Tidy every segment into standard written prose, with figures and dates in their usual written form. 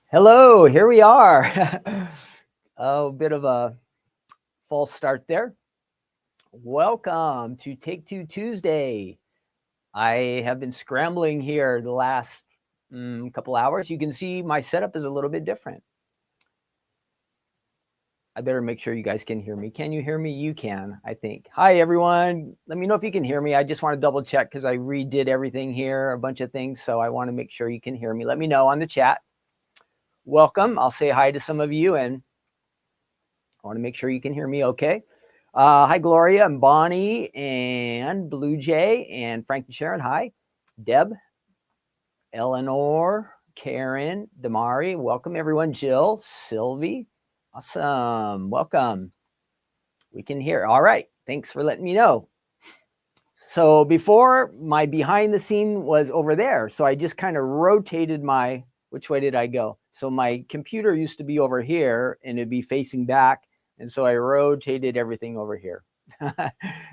Hello, here we are. A bit of a false start there. Welcome to Take Two Tuesday. I have been scrambling here the last couple hours. You can see my setup is a little bit different. I better make sure you guys can hear me. Can you hear me? You can, I think. Hi, everyone. Let me know if you can hear me. I just want to double check because I redid everything here, a bunch of things. So I want to make sure you can hear me. Let me know on the chat. Welcome. I'll say hi to some of you, and I want to make sure you can hear me okay. Hi, Gloria and Bonnie and Blue Jay and Frank and Sharon. Hi, Deb, Eleanor, Karen, Damari. Welcome, everyone. Jill, Sylvie. Awesome. Welcome. We can hear. All right. Thanks for letting me know. So before, my behind the scene was over there. So I just kind of rotated my, which way did I go? So my computer used to be over here and it'd be facing back. And so I rotated everything over here. And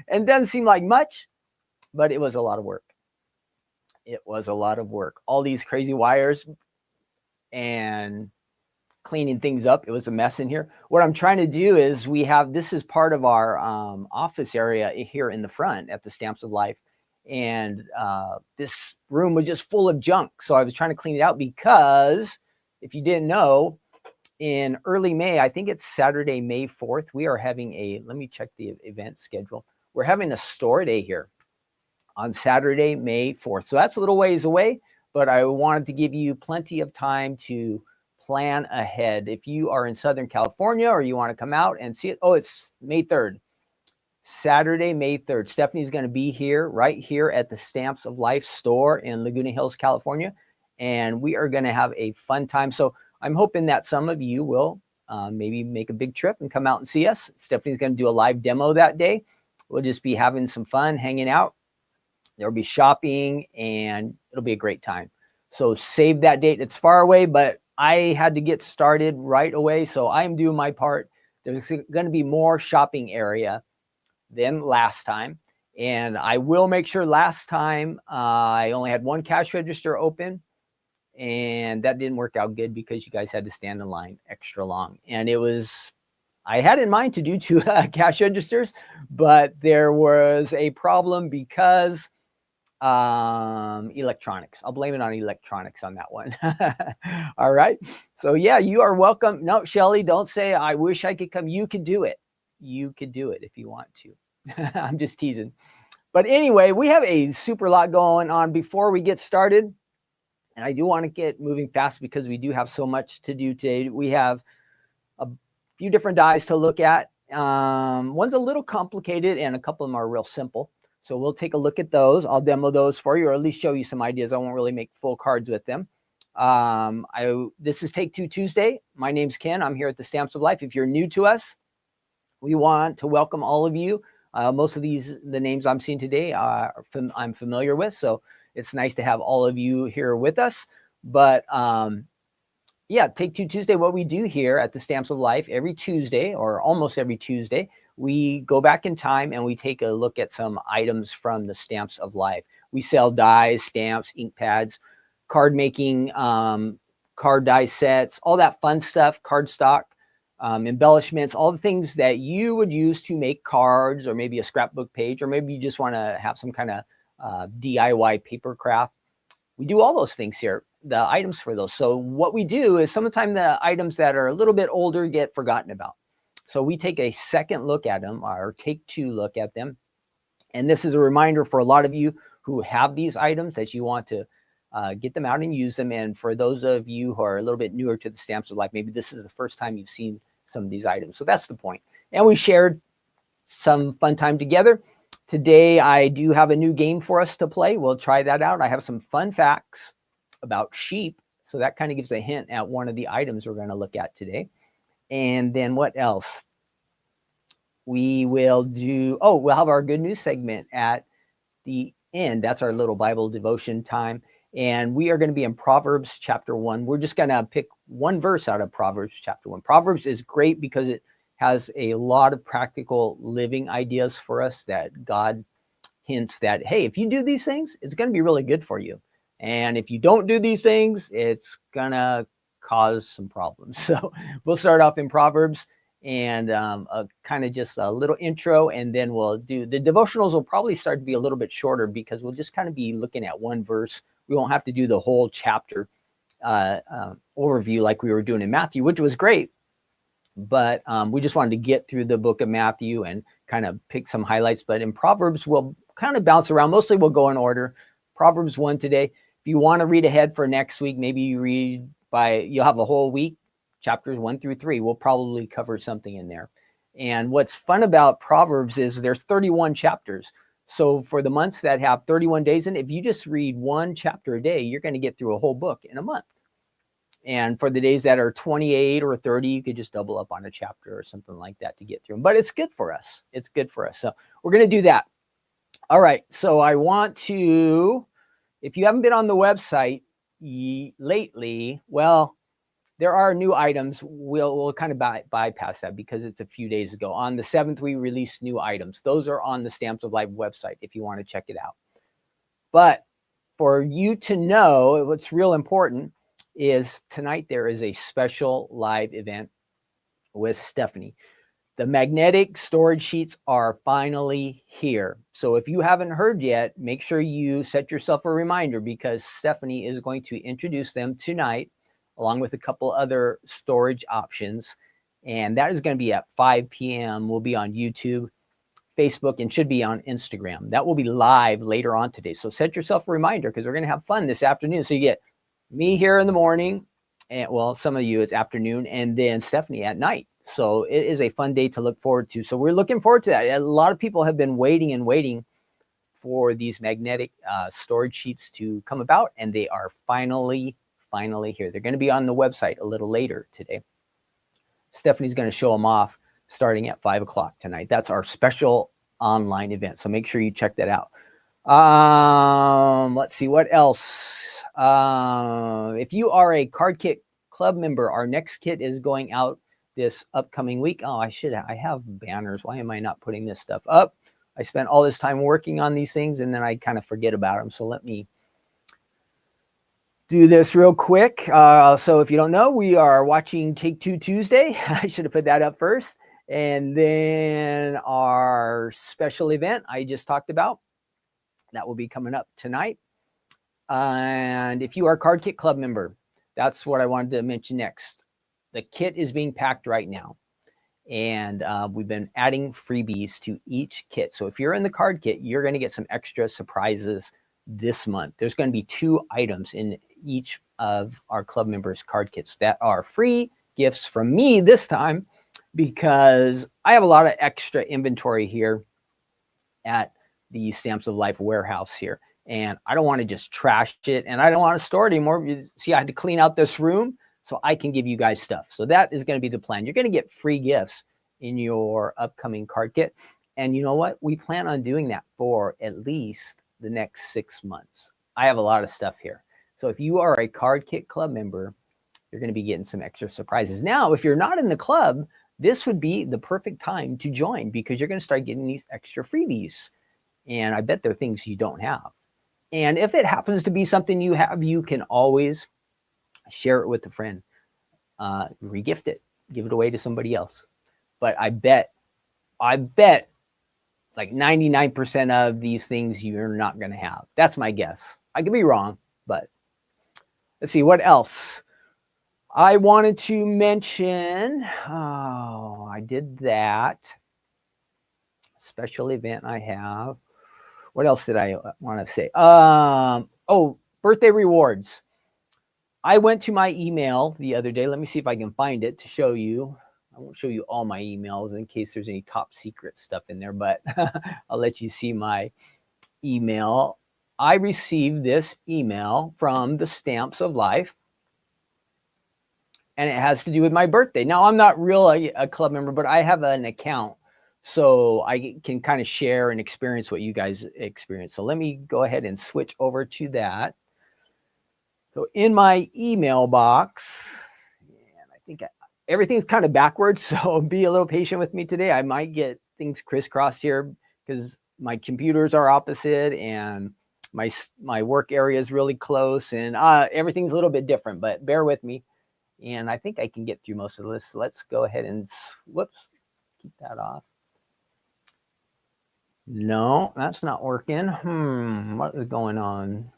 it doesn't seem like much, but it was a lot of work. It was a lot of work. All these crazy wires and cleaning things up. It was a mess in here. What I'm trying to do is this is part of our office area here in the front at the Stamps of Life. And this room was just full of junk. So I was trying to clean it out because if you didn't know, in early May, I think it's Saturday, May 4th, we are having let me check the event schedule. We're having a store day here on Saturday, May 4th. So that's a little ways away, but I wanted to give you plenty of time to plan ahead. If you are in Southern California or you want to come out and see it, it's May 3rd. Saturday, May 3rd. Stephanie's going to be here, right here at the Stamps of Life store in Laguna Hills, California. And we are going to have a fun time. So I'm hoping that some of you will maybe make a big trip and come out and see us. Stephanie's going to do a live demo that day. We'll just be having some fun, hanging out. There'll be shopping, and it'll be a great time. So save that date. It's far away, but I had to get started right away. So I'm doing my part. There's going to be more shopping area than last time. And I will make sure last time I only had one cash register open, and that didn't work out good because you guys had to stand in line extra long. And I had in mind to do 2 cash registers, but there was a problem because electronics. I'll blame it on electronics on that one. All right. So yeah, you are welcome. No, Shelly, don't say I wish I could come. You could do it. You could do it if you want to. I'm just teasing. But anyway, we have a super lot going on before we get started. And I do want to get moving fast because we do have so much to do today. We have a few different dies to look at. One's a little complicated and a couple of them are real simple. So we'll take a look at those. I'll demo those for you, or at least show you some ideas. I won't really make full cards with them. This is Take Two Tuesday. My name's Ken. I'm here at the Stamps of Life. If you're new to us, we want to welcome all of you. Most of the names I'm seeing today, I'm familiar with. So it's nice to have all of you here with us. But yeah, Take Two Tuesday, what we do here at the Stamps of Life every Tuesday, or almost every Tuesday, we go back in time and we take a look at some items from the Stamps of Life. We sell dies, stamps, ink pads, card making, card die sets, all that fun stuff, cardstock, embellishments, all the things that you would use to make cards, or maybe a scrapbook page, or maybe you just want to have some kind of DIY paper craft. We do all those things here, the items for those. So what we do is sometimes the items that are a little bit older get forgotten about. So we take a second look at them, or take 2 look at them. And this is a reminder for a lot of you who have these items that you want to get them out and use them. And for those of you who are a little bit newer to the Stamps of Life, maybe this is the first time you've seen some of these items. So that's the point. And we shared some fun time together. Today, I do have a new game for us to play. We'll try that out. I have some fun facts about sheep. So that kind of gives a hint at one of the items we're going to look at today. And then what else? We will do, we'll have our good news segment at the end. That's our little Bible devotion time. And we are going to be in Proverbs chapter 1. We're just going to pick one verse out of Proverbs chapter 1. Proverbs is great because it has a lot of practical living ideas for us that God hints that, hey, if you do these things, it's going to be really good for you. And if you don't do these things, it's going to cause some problems. So we'll start off in Proverbs and kind of just a little intro, and then we'll do the devotionals. Will probably start to be a little bit shorter because we'll just kind of be looking at one verse. We won't have to do the whole chapter overview like we were doing in Matthew, which was great. But we just wanted to get through the book of Matthew and kind of pick some highlights. But in Proverbs, we'll kind of bounce around. Mostly we'll go in order. Proverbs 1 today. If you want to read ahead for next week, maybe you read you'll have a whole week, chapters 1 through 3. We'll probably cover something in there. And what's fun about Proverbs is there's 31 chapters. So for the months that have 31 days in, if you just read one chapter a day, you're going to get through a whole book in a month. And for the days that are 28 or 30, you could just double up on a chapter or something like that to get through them. But it's good for us. It's good for us. So we're going to do that. All right. So I want to, if you haven't been on the website lately, well, there are new items. We'll kind of bypass that because it's a few days ago. On the 7th, we released new items. Those are on the Stamps of Life website if you want to check it out. But for you to know what's real important is tonight there is a special live event with Stephanie. The magnetic storage sheets are finally here. So if you haven't heard yet, make sure you set yourself a reminder because Stephanie is going to introduce them tonight along with a couple other storage options. And that is going to be at 5 p.m. We'll be on YouTube, Facebook, and should be on Instagram. That will be live later on today. So set yourself a reminder because we're going to have fun this afternoon. So you get me here in the morning, and well, some of you it's afternoon, and then Stephanie at night. So it is a fun day to look forward to. So we're looking forward to that. A lot of people have been waiting for these magnetic storage sheets to come about, and they are finally here. They're going to be on the website a little later today. Stephanie's going to show them off starting at 5 o'clock tonight. That's our special online event. So make sure you check that out. Let's see what else. If you are a Card Kit Club member, our next kit is going out this upcoming week. I have banners. Why am I not putting this stuff up? I spent all this time working on these things and then I kind of forget about them. So let me do this real quick. So if you don't know, we are watching Take Two Tuesday. I should have put that up first. And then our special event I just talked about, that will be coming up tonight. And if you are a Card Kit Club member, that's what I wanted to mention next. The kit is being packed right now. And we've been adding freebies to each kit. So if you're in the card kit, you're going to get some extra surprises this month. There's going to be 2 items in each of our club members' card kits that are free gifts from me this time, because I have a lot of extra inventory here at the Stamps of Life warehouse here. And I don't want to just trash it, and I don't want to store it anymore. You see, I had to clean out this room so I can give you guys stuff. So that is going to be the plan. You're going to get free gifts in your upcoming card kit. And you know what? We plan on doing that for at least the next 6 months. I have a lot of stuff here. So if you are a Card Kit Club member, you're going to be getting some extra surprises. Now, if you're not in the club, this would be the perfect time to join, because you're going to start getting these extra freebies. And I bet they're things you don't have. And if it happens to be something you have, you can always share it with a friend, regift it, give it away to somebody else. But I bet like 99% of these things you're not going to have. That's my guess. I could be wrong, but let's see what else. I wanted to mention, I did that special event I have. What else did I want to say? Birthday rewards. I went to my email the other day. Let me see if I can find it to show you. I won't show you all my emails in case there's any top secret stuff in there, but I'll let you see my email. I received this email from the Stamps of Life, and it has to do with my birthday. Now, I'm not really a club member, but I have an account, so I can kind of share and experience what you guys experience. So let me go ahead and switch over to that. So in my email box, and I think everything's kind of backwards, so be a little patient with me today. I might get things crisscrossed here because my computers are opposite and my work area is really close, and everything's a little bit different, but bear with me. And I think I can get through most of this. So let's go ahead and, keep that off. No, that's not working. What is going on?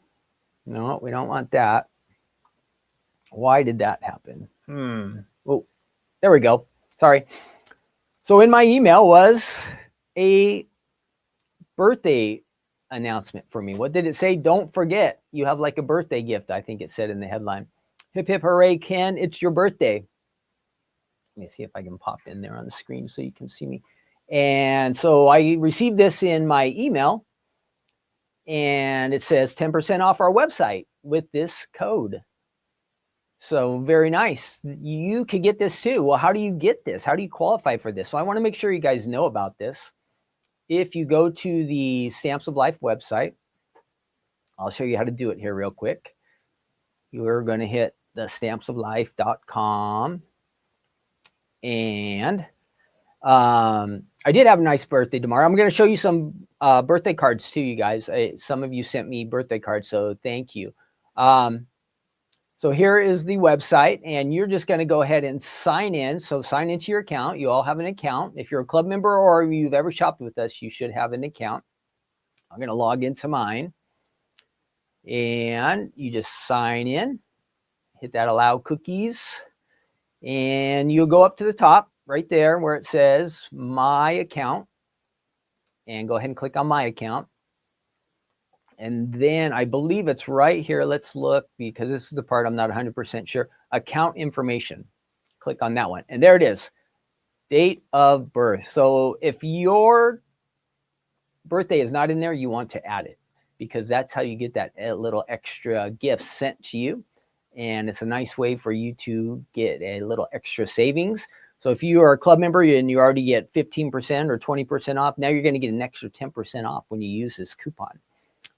No, we don't want that. Why did that happen? Oh, there we go. Sorry. So in my email was a birthday announcement for me. What did it say? Don't forget, you have like a birthday gift, I think it said in the headline. Hip, hip, hooray, Ken, it's your birthday. Let me see if I can pop in there on the screen so you can see me. And so I received this in my email, and it says 10% off our website with this code. So very nice. You could get this too. Well, how do you get this? How do you qualify for this? So I want to make sure you guys know about this. If you go to the Stamps of Life website, I'll show you how to do it here real quick. You're going to hit the stampsoflife.com. And I did have a nice birthday tomorrow. I'm going to show you some birthday cards too, you guys. Some of you sent me birthday cards, so thank you. So here is the website, and you're just going to go ahead and sign in. So sign into your account. You all have an account. If you're a club member or you've ever shopped with us, you should have an account. I'm going to log into mine. And you just sign in. Hit that allow cookies. And you'll go up to the top right there where it says my account. And go ahead and click on my account. And then I believe it's right here. Let's look, because this is the part I'm not 100% sure. Account information. Click on that one. And there it is. Date of birth. So if your birthday is not in there, you want to add it, because that's how you get that little extra gift sent to you. And it's a nice way for you to get a little extra savings. So if you are a club member and you already get 15% or 20% off, now you're going to get an extra 10% off when you use this coupon.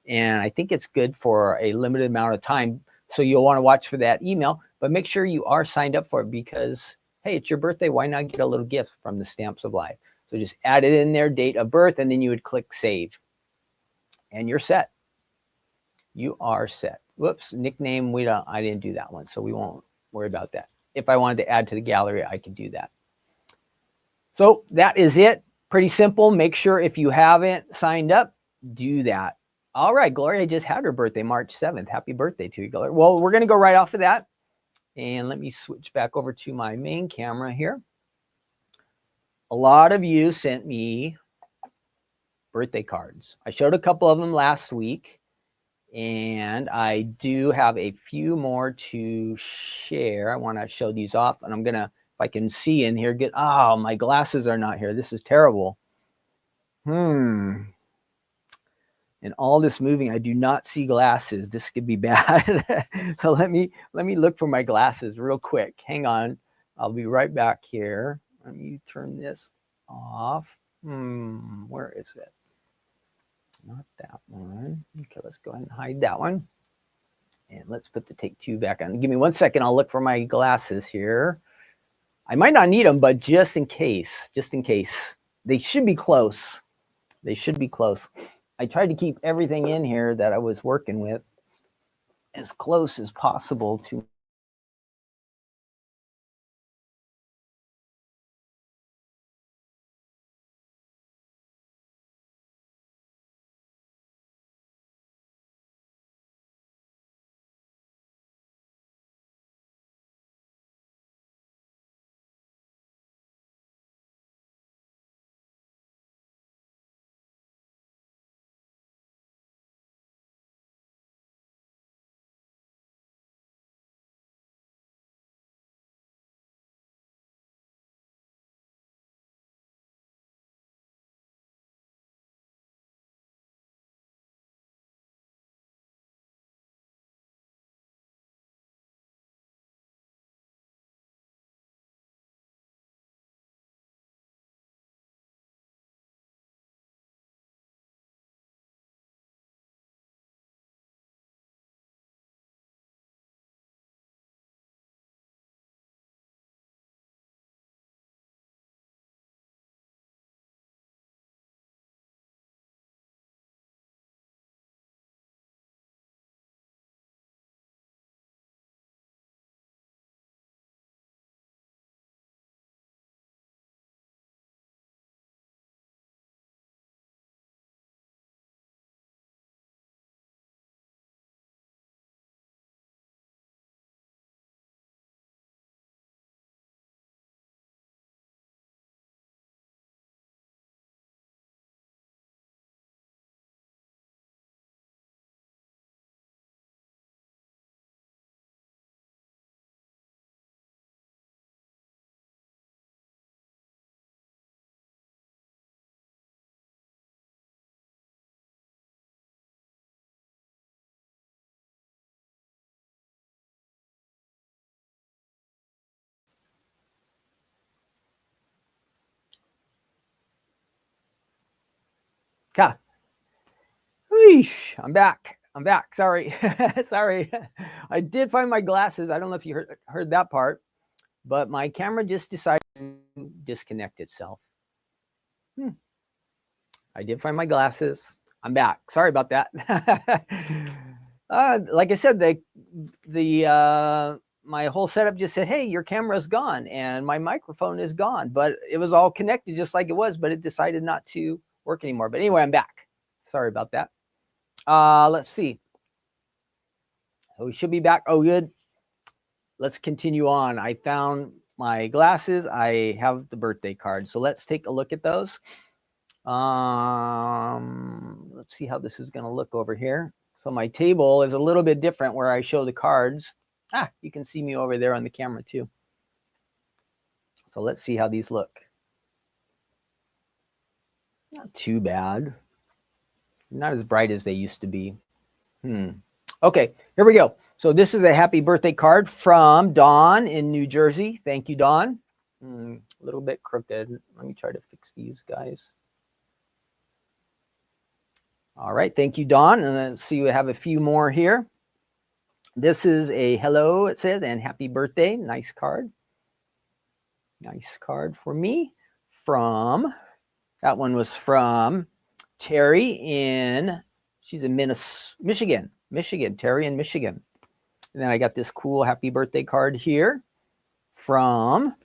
And I think it's good for a limited amount of time. So you'll want to watch for that email, but make sure you are signed up for it, because, hey, it's your birthday. Why not get a little gift from the Stamps of Life? So just add it in there, date of birth, and then you would click save. And you're set. You are set. Whoops, nickname, I didn't do that one, so we won't worry about that. If I wanted to add to the gallery, I could do that. So that is it. Pretty simple. Make sure if you haven't signed up, do that. All right, Gloria just had her birthday, March 7th. Happy birthday to you, Gloria. Well, we're going to go right off of that. And let me switch back over to my main camera here. A lot of you sent me birthday cards. I showed a couple of them last week, and I do have a few more to share. I want to show these off, and I'm going to, if I can see in here, oh, my glasses are not here. This is terrible. And all this moving, I do not see glasses. This could be bad. So let me look for my glasses real quick. Hang on. I'll be right back here. Let me turn this off. Where is it? Not that one. Okay, let's go ahead and hide that one. And let's put the take two back on. Give me 1 second. I'll look for my glasses here. I might not need them, but just in case. They should be close. They should be close. I tried to keep everything in here that I was working with as close as possible to. I'm back. Sorry. Sorry. I did find my glasses. I don't know if you heard that part, but my camera just decided to disconnect itself. I did find my glasses. I'm back. Sorry about that. Like I said, my whole setup just said, hey, your camera's gone and my microphone is gone, but it was all connected just like it was, but it decided not to work anymore. But anyway, I'm back. Sorry about that. Let's see. So we should be back. Oh, good. Let's continue on. I found my glasses. I have the birthday card. So let's take a look at those. Let's see how this is going to look over here. So my table is a little bit different where I show the cards. You can see me over there on the camera too. So let's see how these look. Not too bad. Not as bright as they used to be. Okay, here we go. So this is a happy birthday card from Dawn in New Jersey. Thank you, Dawn. A little bit crooked. Let me try to fix these guys. All right, thank you, Dawn. And let's see, we have a few more here. This is a hello, it says, and happy birthday. Nice card. Nice card for me from That one was from Terry she's in Michigan. Terry in Michigan. And then I got this cool happy birthday card here from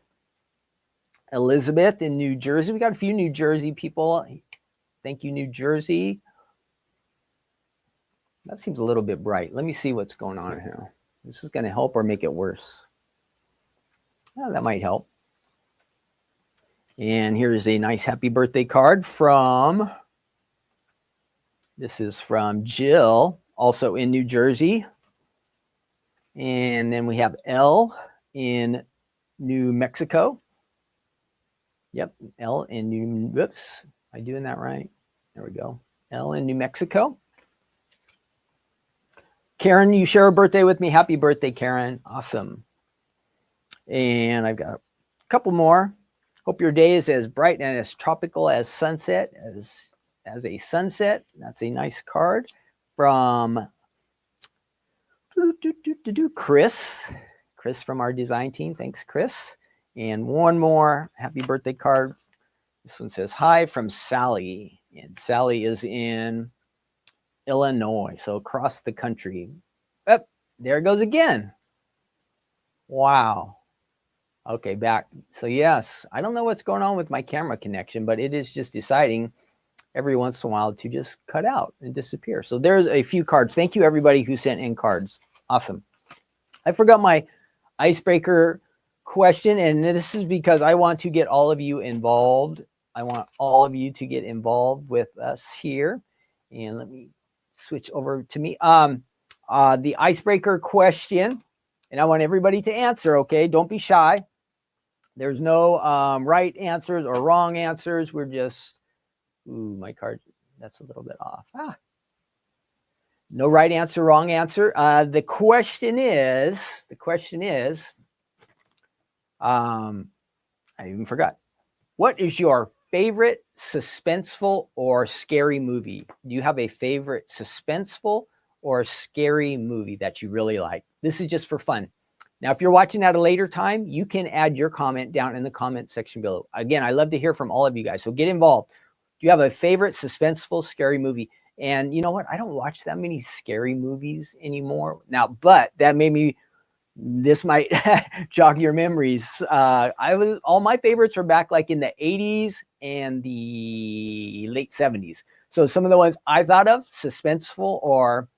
Elizabeth in New Jersey. We got a few New Jersey people. Thank you, New Jersey. That seems a little bit bright. Let me see what's going on here. This is going to help or make it worse. Oh, that might help. And here's a nice happy birthday card this is from Jill, also in New Jersey. And then we have L in New Mexico. Yep, L in whoops, am I doing that right? There we go. L in New Mexico. Karen, you share a birthday with me. Happy birthday, Karen. Awesome. And I've got a couple more. Hope your day is as bright and as tropical as sunset, as a sunset. That's a nice card from Chris. Chris from our design team. Thanks, Chris. And one more happy birthday card. This one says, hi from Sally. And Sally is in Illinois, so across the country. Oh, there it goes again. Wow. Okay, back. So yes, I don't know what's going on with my camera connection, but it is just deciding every once in a while to just cut out and disappear. So there's a few cards. Thank you, everybody who sent in cards. Awesome. I forgot my icebreaker question, and this is because I want to get all of you involved. I want all of you to get involved with us here. And let me switch over to me. The icebreaker question, and I want everybody to answer, okay? Don't be shy. There's no right answers or wrong answers. We're just, ooh, my card, that's a little bit off. No right answer, wrong answer. The question is, I even forgot. What is your favorite suspenseful or scary movie? Do you have a favorite suspenseful or scary movie that you really like? This is just for fun. Now, if you're watching at a later time, you can add your comment down in the comment section below. Again, I love to hear from all of you guys, so get involved. Do you have a favorite suspenseful, scary movie? And you know what? I don't watch that many scary movies anymore now, but that made me, this might jog your memories. All my favorites were back like in the 80s and the late 70s. So some of the ones I thought of, suspenseful or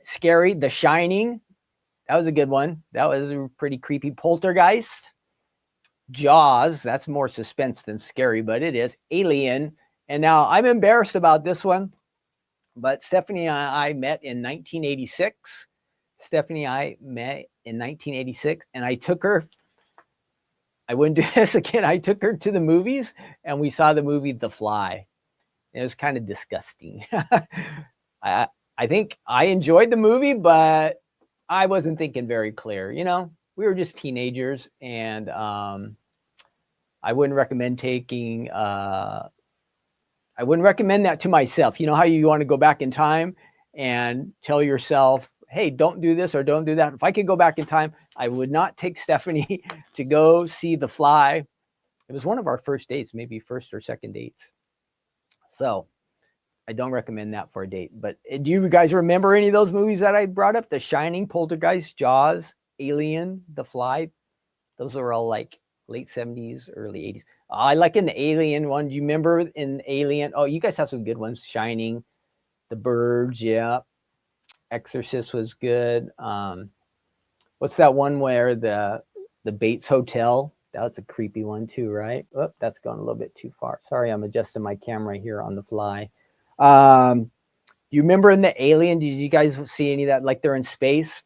scary, The Shining. That was a good one. That was a pretty creepy. Poltergeist. Jaws. That's more suspense than scary, but it is. Alien. And now I'm embarrassed about this one, but Stephanie and I met in 1986. Stephanie and I met in 1986, and I took her. I wouldn't do this again. I took her to the movies, and we saw the movie The Fly. It was kind of disgusting. I think I enjoyed the movie, but I wasn't thinking very clear. You know, we were just teenagers, and I wouldn't recommend taking. I wouldn't recommend that to myself. You know how you want to go back in time and tell yourself, hey, don't do this or don't do that. If I could go back in time, I would not take Stephanie to go see The Fly. It was one of our first dates, maybe first or second dates. So I don't recommend that for a date. But do you guys remember any of those movies that I brought up? The Shining, Poltergeist, Jaws, Alien, The Fly. Those are all like late 70s, early 80s. I like in the Alien one. Do you remember in Alien? Oh, you guys have some good ones. Shining, The Birds, yeah. Exorcist was good. What's that one where the Bates Hotel? That's a creepy one too, right? Oh, that's gone a little bit too far. Sorry, I'm adjusting my camera here on the fly. Do you remember in the Alien? Did you guys see any of that? Like they're in space,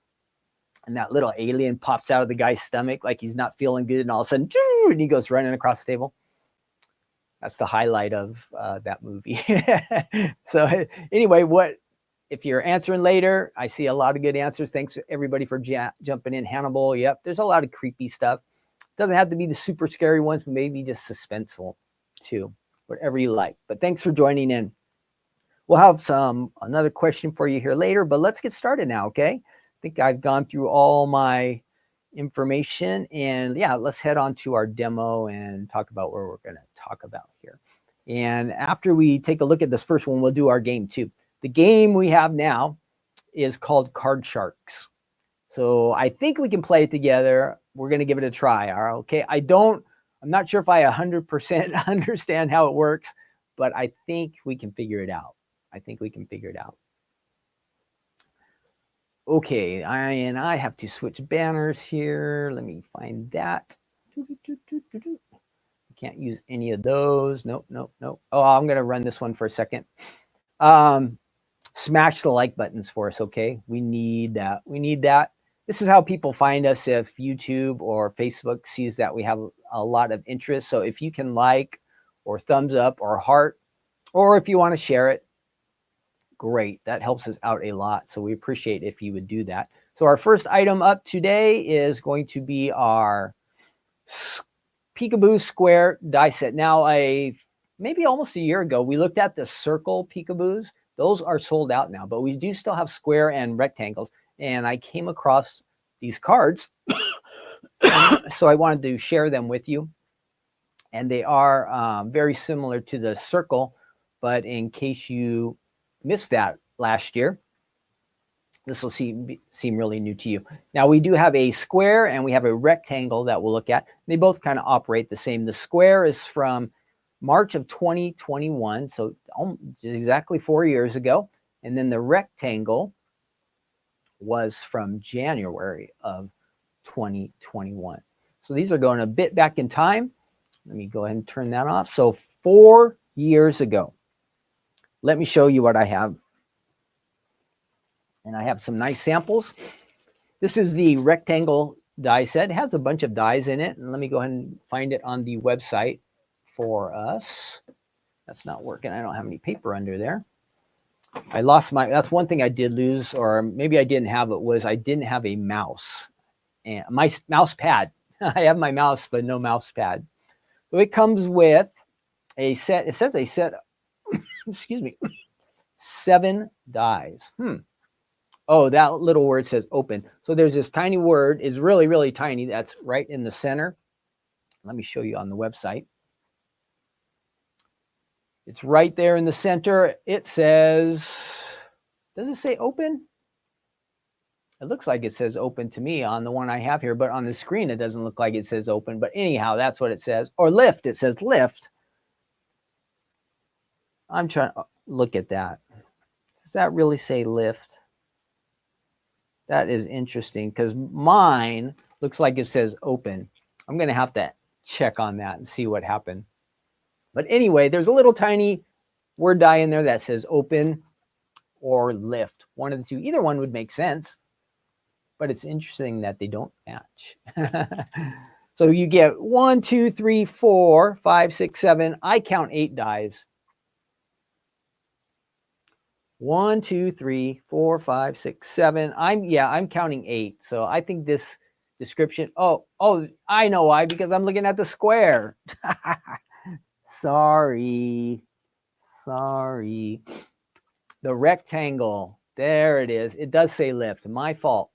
and that little alien pops out of the guy's stomach like he's not feeling good, and all of a sudden, and he goes running across the table. That's the highlight of that movie. So anyway, if you're answering later, I see a lot of good answers. Thanks everybody for jumping in. Hannibal, yep. There's a lot of creepy stuff. Doesn't have to be the super scary ones, but maybe just suspenseful too. Whatever you like. But thanks for joining in. We'll have another question for you here later, but let's get started now, okay? I think I've gone through all my information. And yeah, let's head on to our demo and talk about what we're going to talk about here. And after we take a look at this first one, we'll do our game too. The game we have now is called Card Sharks. So I think we can play it together. We're going to give it a try. All right, okay. I'm not sure if I 100% understand how it works, but I think we can figure it out. Okay, I have to switch banners here. Let me find that. Can't use any of those. Nope. Oh, I'm going to run this one for a second. Smash the like buttons for us, okay? We need that. This is how people find us if YouTube or Facebook sees that we have a lot of interest. So if you can like or thumbs up or heart, or if you want to share it, great. That helps us out a lot. So we appreciate if you would do that. So our first item up today is going to be our Peekaboo Square die set. Now, maybe almost a year ago, we looked at the circle peekaboos. Those are sold out now, but we do still have square and rectangles. And I came across these cards, so I wanted to share them with you. And they are very similar to the circle, but in case you missed that last year, this will seem really new to you. Now, we do have a square and we have a rectangle that we'll look at. They both kind of operate the same. The square is from March of 2021, so exactly 4 years ago. And then the rectangle was from January of 2021. So these are going a bit back in time. Let me go ahead and turn that off. So 4 years ago, let me show you what I have. And I have some nice samples. This is the rectangle die set. It has a bunch of dies in it. And let me go ahead and find it on the website for us. That's not working. I don't have any paper under there. I lost that's one thing I did lose, or maybe I didn't have it, was I didn't have a mouse. And my mouse pad. I have my mouse, but no mouse pad. So it comes with a set. It says a set, excuse me, 7 dies. Oh, that little word says open. So there's this tiny word, is really, really tiny. That's right in the center. Let me show you on the website. It's right there in the center. It says, does it say open? It looks like it says open to me on the one I have here, but on the screen, it doesn't look like it says open. But anyhow, that's what it says. Or lift, it says lift. I'm trying to look at that. Does that really say lift? That is interesting because mine looks like it says open. I'm going to have to check on that and see what happened. But anyway, there's a little tiny word die in there that says open or lift. One of the two. Either one would make sense. But it's interesting that they don't match. So you get 1, 2, 3, 4, 5, 6, 7. I count 8 dies. 1, 2, 3, 4, 5, 6, 7. I'm counting 8. So I think this description. Oh, I know why, because I'm looking at the square. Sorry. The rectangle. There it is. It does say lift. My fault.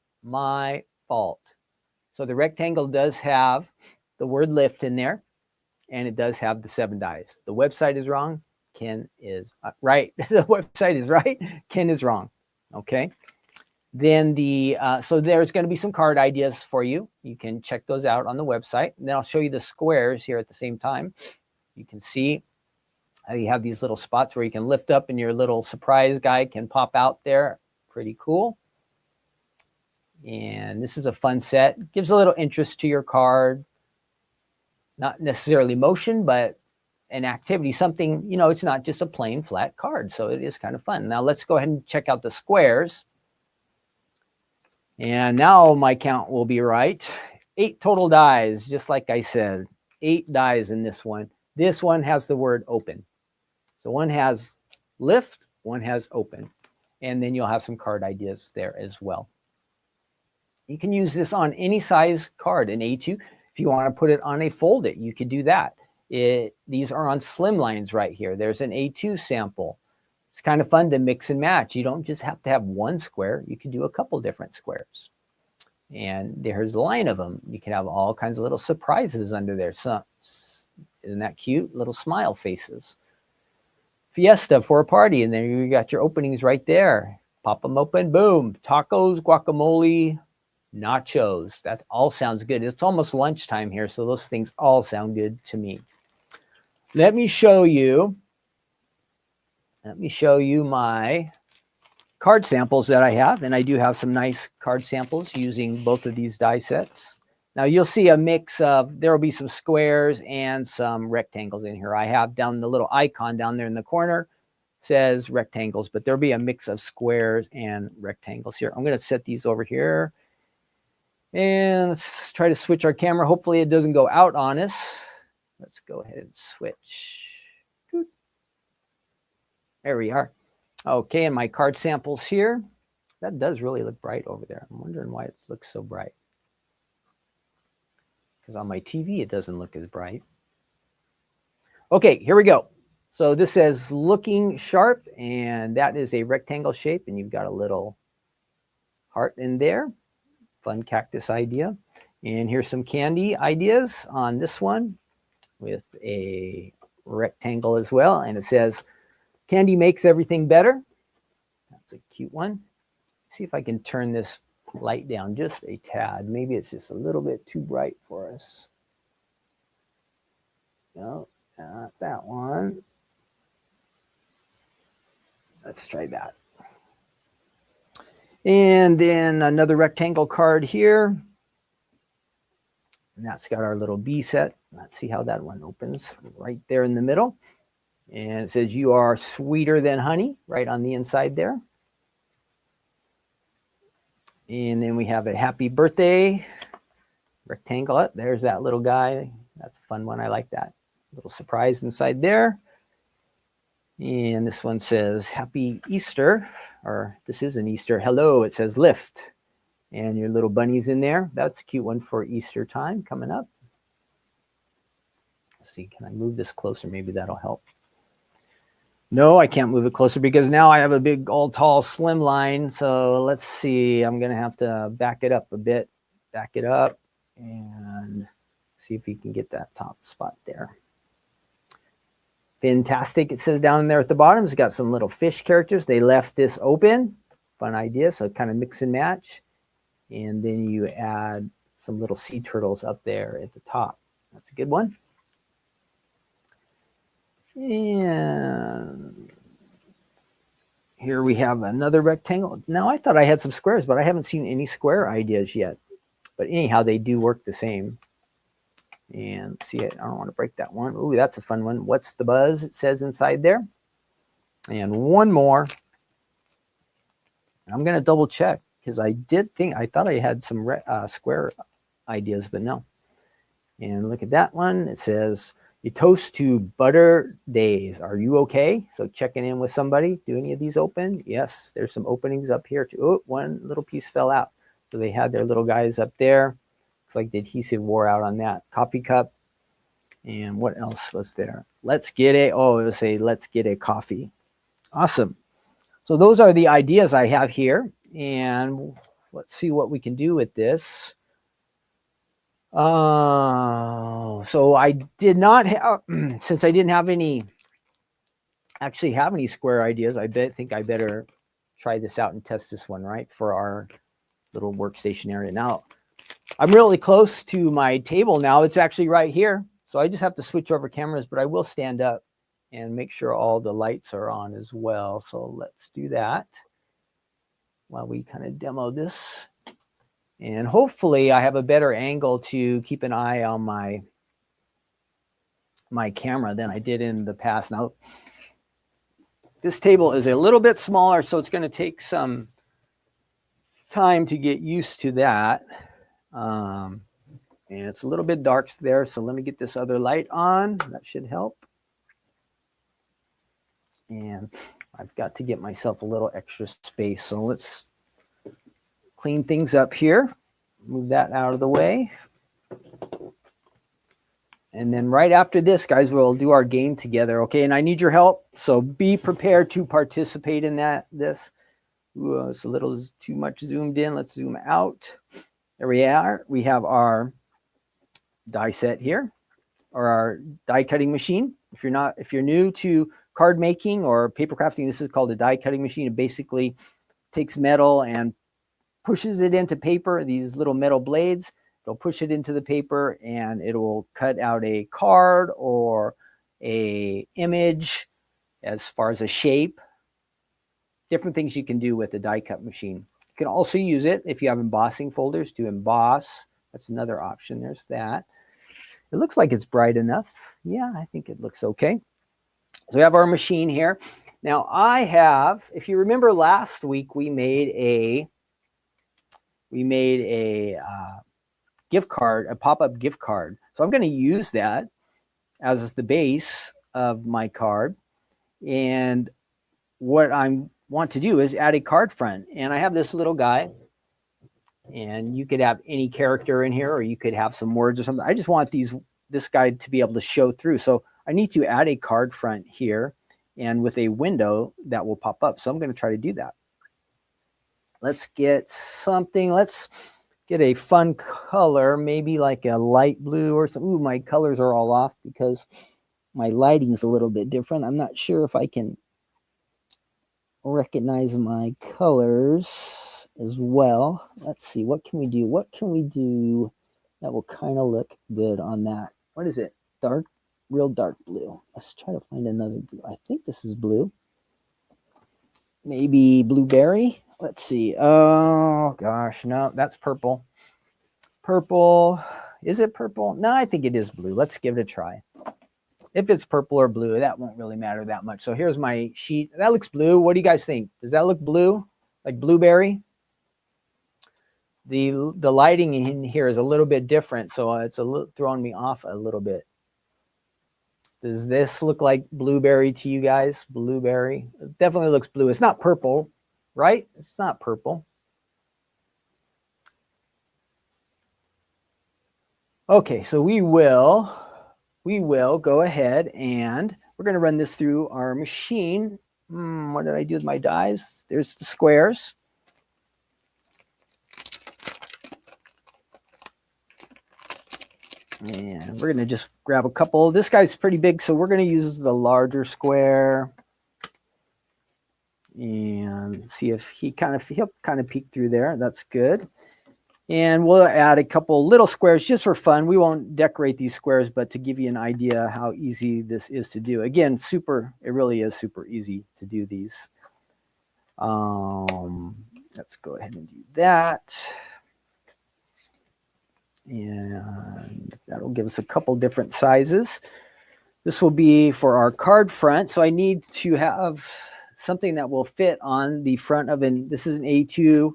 So the rectangle does have the word lift in there, and it does have the 7 dies. The website is wrong. Ken is right. The website is right. Ken is wrong. Okay. Then so there's going to be some card ideas for you. You can check those out on the website. And then I'll show you the squares here at the same time. You can see how you have these little spots where you can lift up and your little surprise guy can pop out there. Pretty cool. And this is a fun set. Gives a little interest to your card. Not necessarily motion, but an activity, something, it's not just a plain flat card. So it is kind of fun. Now let's go ahead and check out the squares. And now my count will be right. 8 total dies, just like I said. 8 dies in this one. This one has the word open. So one has lift, one has open. And then you'll have some card ideas there as well. You can use this on any size card, an A2. If you want to put it on a fold it, you could do that. These are on slim lines right here. There's an A2 sample. It's kind of fun to mix and match. You don't just have to have one square. You can do a couple different squares. And there's a line of them. You can have all kinds of little surprises under there. So, isn't that cute? Little smile faces. Fiesta for a party, and then you got your openings right there. Pop them open, boom. Tacos, guacamole, nachos. That all sounds good. It's almost lunchtime here, so those things all sound good to me. Let me show you my card samples that I have, and I do have some nice card samples using both of these die sets. Now you'll see a mix of, there will be some squares and some rectangles in here. I have down the little icon down there in the corner says rectangles, but there'll be a mix of squares and rectangles here. I'm going to set these over here, and let's try to switch our camera. Hopefully it doesn't go out on us. Let's go ahead and switch. There we are. Okay, and my card samples here. That does really look bright over there. I'm wondering why it looks so bright. Because on my TV, it doesn't look as bright. Okay, here we go. So this says looking sharp, and that is a rectangle shape, and you've got a little heart in there. Fun cactus idea. And here's some candy ideas on this one with a rectangle as well. And it says, candy makes everything better. That's a cute one. See if I can turn this light down just a tad. Maybe it's just a little bit too bright for us. No, not that one. Let's try that. And then another rectangle card here. And that's got our little B set. Let's see how that one opens right there in the middle. And it says, you are sweeter than honey, right on the inside there. And then we have a happy birthday rectangle. Oh, there's that little guy. That's a fun one. I like that. Little surprise inside there. And this one says, happy Easter, or this isn't Easter. Hello, it says lift. And your little bunnies in there. That's a cute one for Easter time coming up. Let's see, can I move this closer? Maybe that'll help. No, I can't move it closer because now I have a big, all tall, slim line. So let's see. I'm going to have to back it up a bit. Back it up and see if you can get that top spot there. Fantastic. It says down there at the bottom, it's got some little fish characters. They left this open. Fun idea. So kind of mix and match. And then you add some little sea turtles up there at the top. That's a good one. And here we have another rectangle. Now I thought I had some squares, but I haven't seen any square ideas yet. But anyhow, they do work the same. And see it. I don't want to break that one. Ooh, that's a fun one. What's the buzz? It says inside there. And one more. I'm going to double check because I thought I had some square ideas, but no. And look at that one. It says, you toast to butter days. Are you okay? So checking in with somebody. Do any of these open? Yes, there's some openings up here too. Oh, one little piece fell out. So they had their little guys up there. Looks like the adhesive wore out on that. Coffee cup. And what else was there? Let's get it will say, let's get a coffee. Awesome. So those are the ideas I have here. And let's see what we can do with this. So I did not have, since I didn't have any square ideas, I think I better try this out and test this one, right, for our little workstation area. Now, I'm really close to my table now. It's actually right here. So I just have to switch over cameras, but I will stand up and make sure all the lights are on as well. So let's do that while we kind of demo this. And hopefully I have a better angle to keep an eye on my camera than I did in the past. Now, this table is a little bit smaller, so it's going to take some time to get used to that. And it's a little bit dark there, so let me get this other light on. That should help. And I've got to get myself a little extra space. So let's clean things up here. Move that out of the way. And then right after this, guys, we'll do our game together, okay? And I need your help, so be prepared to participate in this. Ooh, it's a little too much zoomed in. Let's zoom out. There we are. We have our die set here, or our die cutting machine. If you're new to card making or paper crafting, this is called a die cutting machine. It basically takes metal and pushes it into paper, these little metal blades. It'll push it into the paper and it will cut out a card or a image as far as a shape. Different things you can do with a die cut machine. You can also use it if you have embossing folders to emboss. That's another option. There's that. It looks like it's bright enough. Yeah, I think it looks okay. So we have our machine here. Now I have, if you remember last week, we made a gift card, a pop-up gift card. So I'm going to use that as the base of my card. And what I want to do is add a card front. And I have this little guy. And you could have any character in here, or you could have some words or something. I just want this guy to be able to show through. So I need to add a card front here and with a window that will pop up. So I'm going to try to do that. Let's get something. Let's get a fun color, maybe like a light blue or something. Ooh, my colors are all off because my lighting is a little bit different. I'm not sure if I can recognize my colors as well. Let's see, what can we do? What can we do that will kind of look good on that? What is it? Dark, real dark blue. Let's try to find another blue. I think this is blue. Maybe blueberry. Let's see. Oh gosh, no, that's purple. Purple. Is it purple? No, I think it is blue. Let's give it a try. If it's purple or blue, that won't really matter that much. So here's my sheet. That looks blue. What do you guys think? Does that look blue? Like blueberry? The lighting in here is a little bit different, so it's throwing me off a little bit. Does this look like blueberry to you guys? Blueberry? It definitely looks blue. It's not purple, right? It's not purple. Okay, so we will go ahead and we're going to run this through our machine. What did I do with my dies? There's the squares. And we're going to just grab a couple. This guy's pretty big, so we're going to use the larger square. And see if he'll kind of peek through there. That's good. And we'll add a couple little squares just for fun. We won't decorate these squares, but to give you an idea how easy this is to do. Again, it really is super easy to do these. Let's go ahead and do that. And that'll give us a couple different sizes. This will be for our card front. So I need to have something that will fit on the front of this is an A2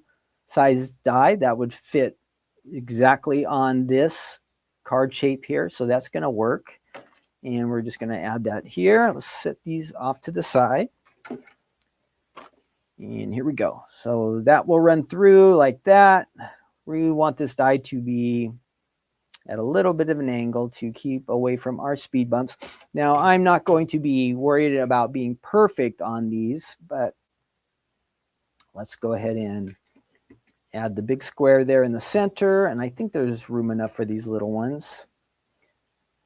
size die that would fit exactly on this card shape here. So that's going to work. And we're just going to add that here. Let's set these off to the side. And here we go. So that will run through like that. We want this die to be at a little bit of an angle to keep away from our speed bumps. Now, I'm not going to be worried about being perfect on these, but let's go ahead and add the big square there in the center. And I think there's room enough for these little ones.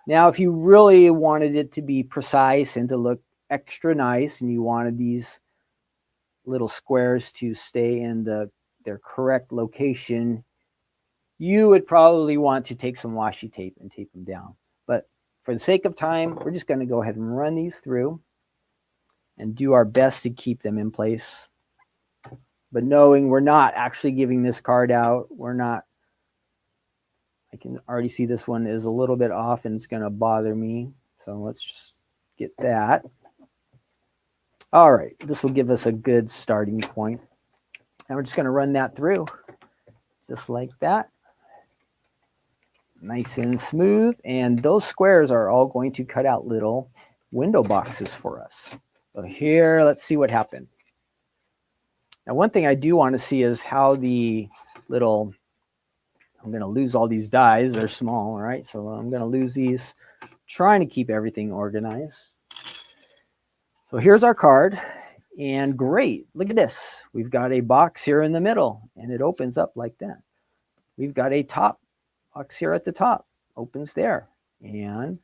Now, if you really wanted it to be precise and to look extra nice, and you wanted these little squares to stay in their correct location, you would probably want to take some washi tape and tape them down. But for the sake of time, we're just going to go ahead and run these through and do our best to keep them in place. But knowing we're not actually giving this card out, I can already see this one is a little bit off and it's going to bother me. So let's just get that. All right, this will give us a good starting point. And we're just going to run that through just like that. Nice and smooth. And those squares are all going to cut out little window boxes for us. So here, let's see what happened. Now, one thing I do want to see is how I'm going to lose all these dies. They're small, all right? So I'm going to lose these, trying to keep everything organized. So here's our card. And great, look at this. We've got a box here in the middle, and it opens up like that. we've got a top box here at the top, opens there, and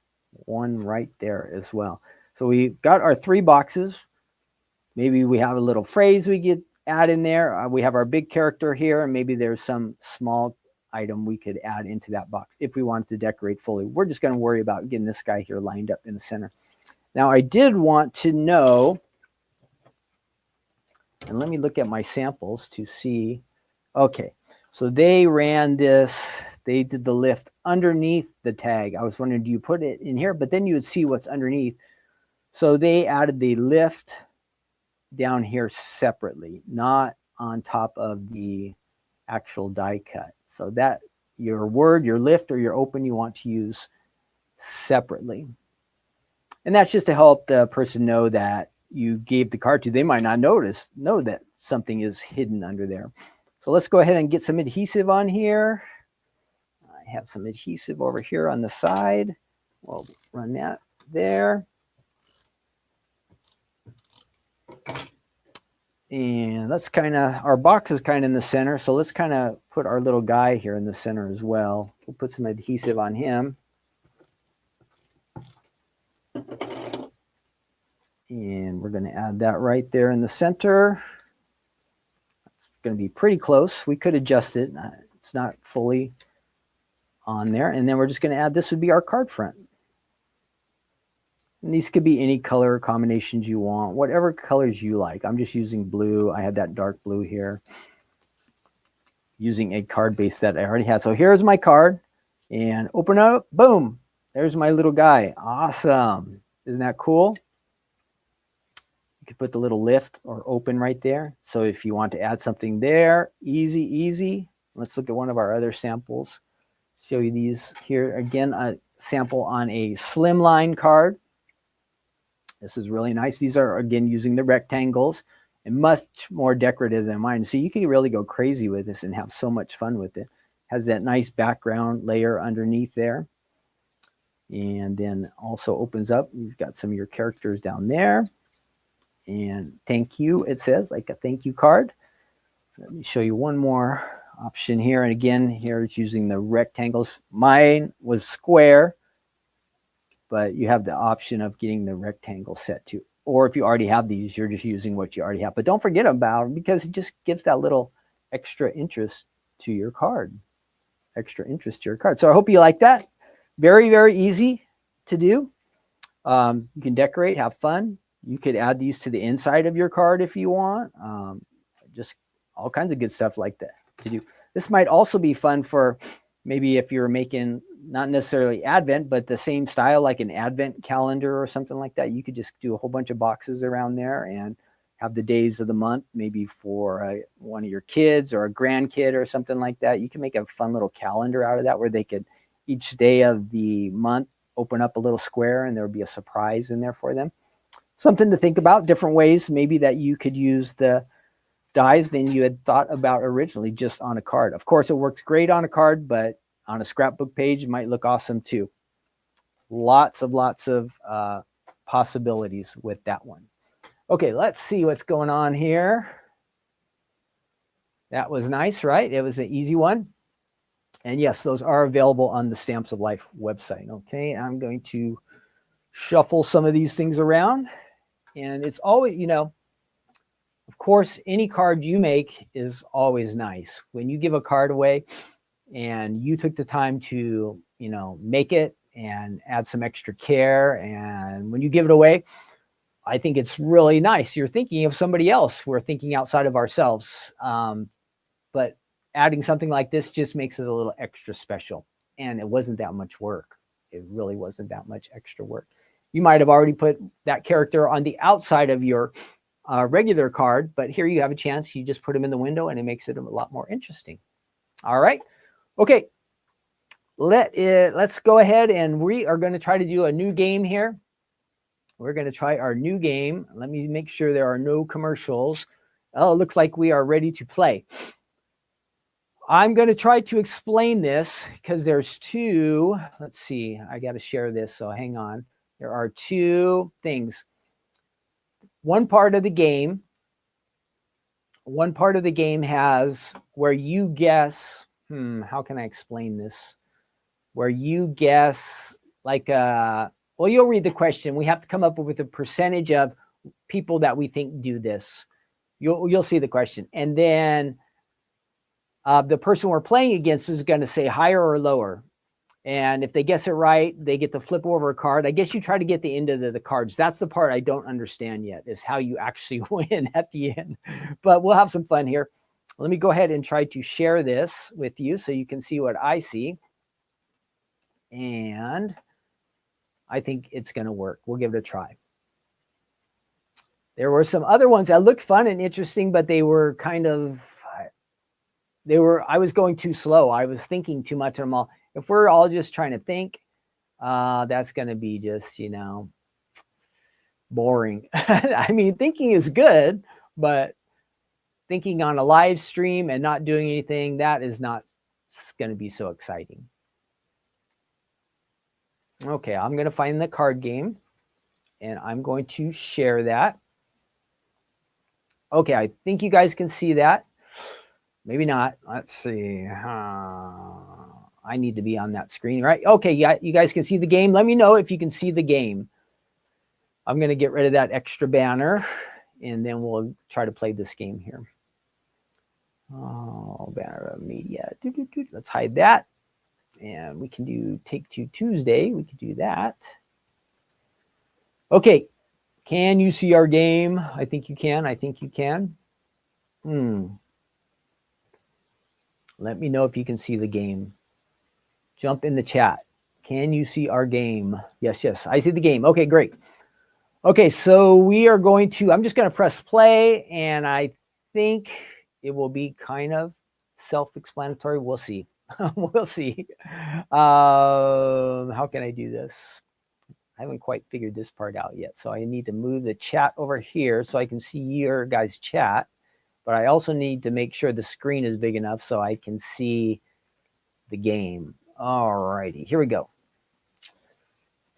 one right there as well. So we've got our 3 boxes. Maybe we have a little phrase we could add in there. We have our big character here, and maybe there's some small item we could add into that box if we wanted to decorate fully. We're just going to worry about getting this guy here lined up in the center. Now, I did want to know, and let me look at my samples to see. Okay, so they ran this, they did the lift underneath the tag. I was wondering, do you put it in here? But then you would see what's underneath. So they added the lift down here separately, not on top of the actual die cut. So that your word, your lift, or your open, you want to use separately. And that's just to help the person know that you gave the card to. They might not know that something is hidden under there. So let's go ahead and get some adhesive on here. I have some adhesive over here on the side. We'll run that there. And let's our box is kind of in the center. So let's kind of put our little guy here in the center as well. We'll put some adhesive on him. And we're going to add that right there in the center. It's going to be pretty close. We could adjust it. It's not fully on there. And then we're just going to add, this would be our card front. And these could be any color combinations you want, whatever colors you like. I'm just using blue. I had that dark blue here. Using a card base that I already had. So here's my card. And open up, boom. There's my little guy. Awesome. Isn't that cool? You could put the little lift or open right there. So if you want to add something there, easy, easy. Let's look at one of our other samples. Show you these here. Again, a sample on a slimline card. This is really nice. These are, again, using the rectangles and much more decorative than mine. So you can really go crazy with this and have so much fun with it. Has that nice background layer underneath there. And then also opens up. You've got some of your characters down there. And thank you, it says, like a thank you card. Let me show you one more option here. And again, here it's using the rectangles. Mine was square, but you have the option of getting the rectangle set too. Or if you already have these, you're just using what you already have. But don't forget about them, because it just gives that little extra interest to your card. Extra interest to your card. So I hope you like that. Very, very easy to do. You can decorate, have fun. You could add these to the inside of your card if you want. Just all kinds of good stuff like that to do. This might also be fun for maybe if you're making not necessarily Advent, but the same style, like an Advent calendar or something like that. You could just do a whole bunch of boxes around there and have the days of the month, maybe for one of your kids or a grandkid or something like that. You can make a fun little calendar out of that where they could each day of the month open up a little square and there would be a surprise in there for them. Something to think about, different ways maybe that you could use the dies than you had thought about originally just on a card. Of course, it works great on a card, but on a scrapbook page, it might look awesome too. Lots of possibilities with that one. Okay, let's see what's going on here. That was nice, right? It was an easy one. And yes, those are available on the Stamps of Life website. Okay, I'm going to shuffle some of these things around. And it's always, you know, of course, any card you make is always nice. When you give a card away and you took the time to, you know, make it and add some extra care, and when you give it away, I think it's really nice. You're thinking of somebody else. We're thinking outside of ourselves. But adding something like this just makes it a little extra special. And it wasn't that much work. It really wasn't that much extra work. You might have already put that character on the outside of your regular card, but here you have a chance. You just put them in the window and it makes it a lot more interesting. All right. Okay. Let's go ahead and we are going to try to do a new game here. We're going to try our new game. Let me make sure there are no commercials. Oh, it looks like we are ready to play. I'm going to try to explain this because there's two. Let's see. I got to share this, so hang on. There are two things. One part of the game has where you guess, how can I explain this? Where you guess like, well, you'll read the question. We have to come up with a percentage of people that we think do this. You'll see the question. And then the person we're playing against is going to say higher or lower. And if they guess it right, they get to flip over a card. I guess you try to get the end of the cards. That's the part I don't understand yet, is how you actually win at the end. But we'll have some fun here. Let me go ahead and try to share this with you so you can see what I see. And I think it's going to work. We'll give it a try. There were some other ones that looked fun and interesting, but they were kind of, I was going too slow. I was thinking too much of them all. If we're all just trying to think, that's going to be just, boring. I mean, thinking is good, but thinking on a live stream and not doing anything, that is not going to be so exciting. Okay, I'm going to find the card game, and I'm going to share that. Okay, I think you guys can see that. Maybe not. Let's see. I need to be on that screen, right? Okay, yeah, you guys can see the game. Let me know if you can see the game. I'm going to get rid of that extra banner, and then we'll try to play this game here. Oh, banner of media. Let's hide that. And we can do Take Two Tuesday. We could do that. Okay. Can you see our game? I think you can. I think you can. Let me know if you can see the game. Jump in the chat. Can you see our game? Yes, yes. I see the game. Okay, great. Okay, so we are going to, I'm just going to press play, and I think it will be kind of self-explanatory. We'll see. We'll see. How can I do this? I haven't quite figured this part out yet. So I need to move the chat over here so I can see your guys' chat. But I also need to make sure the screen is big enough so I can see the game. All righty, here we go.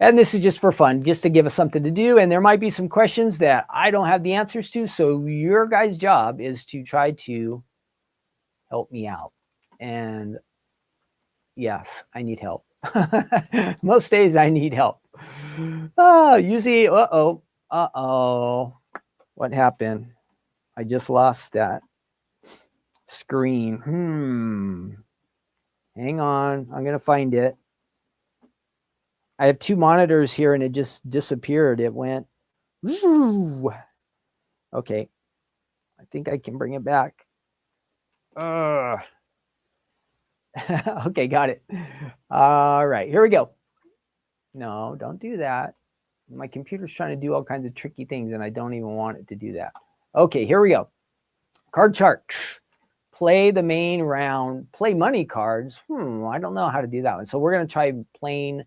And this is just for fun, just to give us something to do. And there might be some questions that I don't have the answers to. So your guys' job is to try to help me out. And yes, I need help. Most days I need help. Usually, what happened? I just lost that screen. Hang on, I'm gonna find it. I have two monitors here and it just disappeared. It went. Okay, I think I can bring it back. Okay, got it. All right, here we go. No, don't do that. My computer's trying to do all kinds of tricky things and I don't even want it to do that. Okay, here we go. Card sharks. Play the main round. Play money cards. I don't know how to do that one. So we're going to try play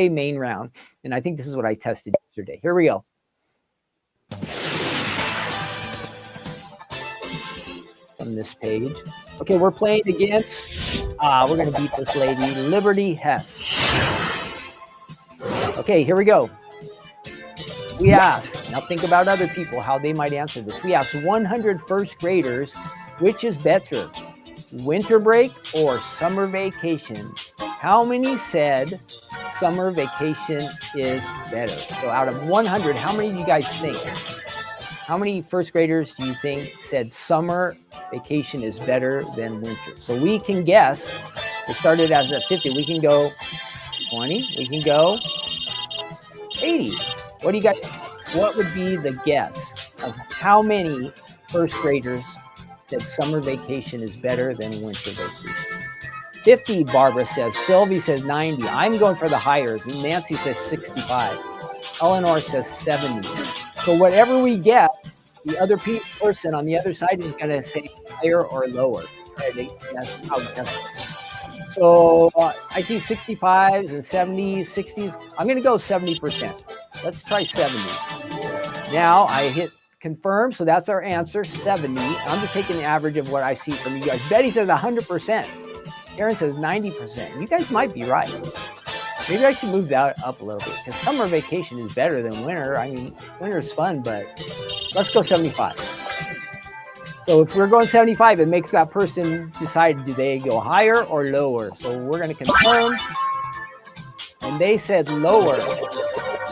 main round. And I think this is what I tested yesterday. Here we go. On this page. Okay, we're playing against, we're going to beat this lady, Liberty Hess. Okay, here we go. We asked, now think about other people, how they might answer this. We asked 100 first graders, which is better, winter break or summer vacation? How many said summer vacation is better? So out of 100, how many do you guys think? How many first graders do you think said summer vacation is better than winter? So we can guess. It started as a 50. We can go 20. We can go 80. What do you guys? What would be the guess of how many first graders said summer vacation is better than winter vacation? 50, Barbara says. Sylvie says 90. I'm going for the higher. Nancy says 65. Eleanor says 70. So whatever we get, the other person on the other side is going to say higher or lower. Right? That's how it does it. So I see 65s and 70s, 60s. I'm going to go 70%. Let's try 70. Now I hit confirm. So that's our answer, 70. I'm just taking the average of what I see from you guys. Betty says 100%. Karen says 90%. You guys might be right. Maybe I should move that up a little bit because summer vacation is better than winter. I mean, winter is fun, but let's go 75. So if we're going 75, it makes that person decide, do they go higher or lower? So we're going to confirm. And they said lower.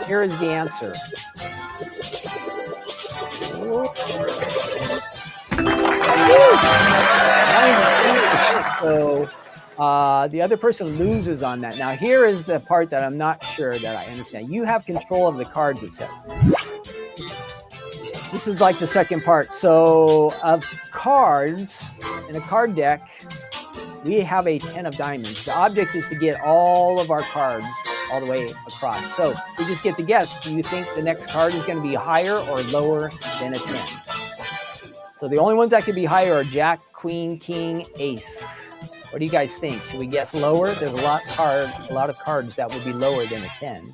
Here is the answer. So the other person loses on that. Now, here is the part that I'm not sure that I understand. You have control of the cards, it says. This is like the second part. So of cards in a card deck, we have a 10 of diamonds. The object is to get all of our cards all the way across. So we just get to guess. Do you think the next card is going to be higher or lower than a 10? So the only ones that could be higher are Jack, Queen, King, Ace. What do you guys think? Should we guess lower? There's a lot of cards that would be lower than a 10.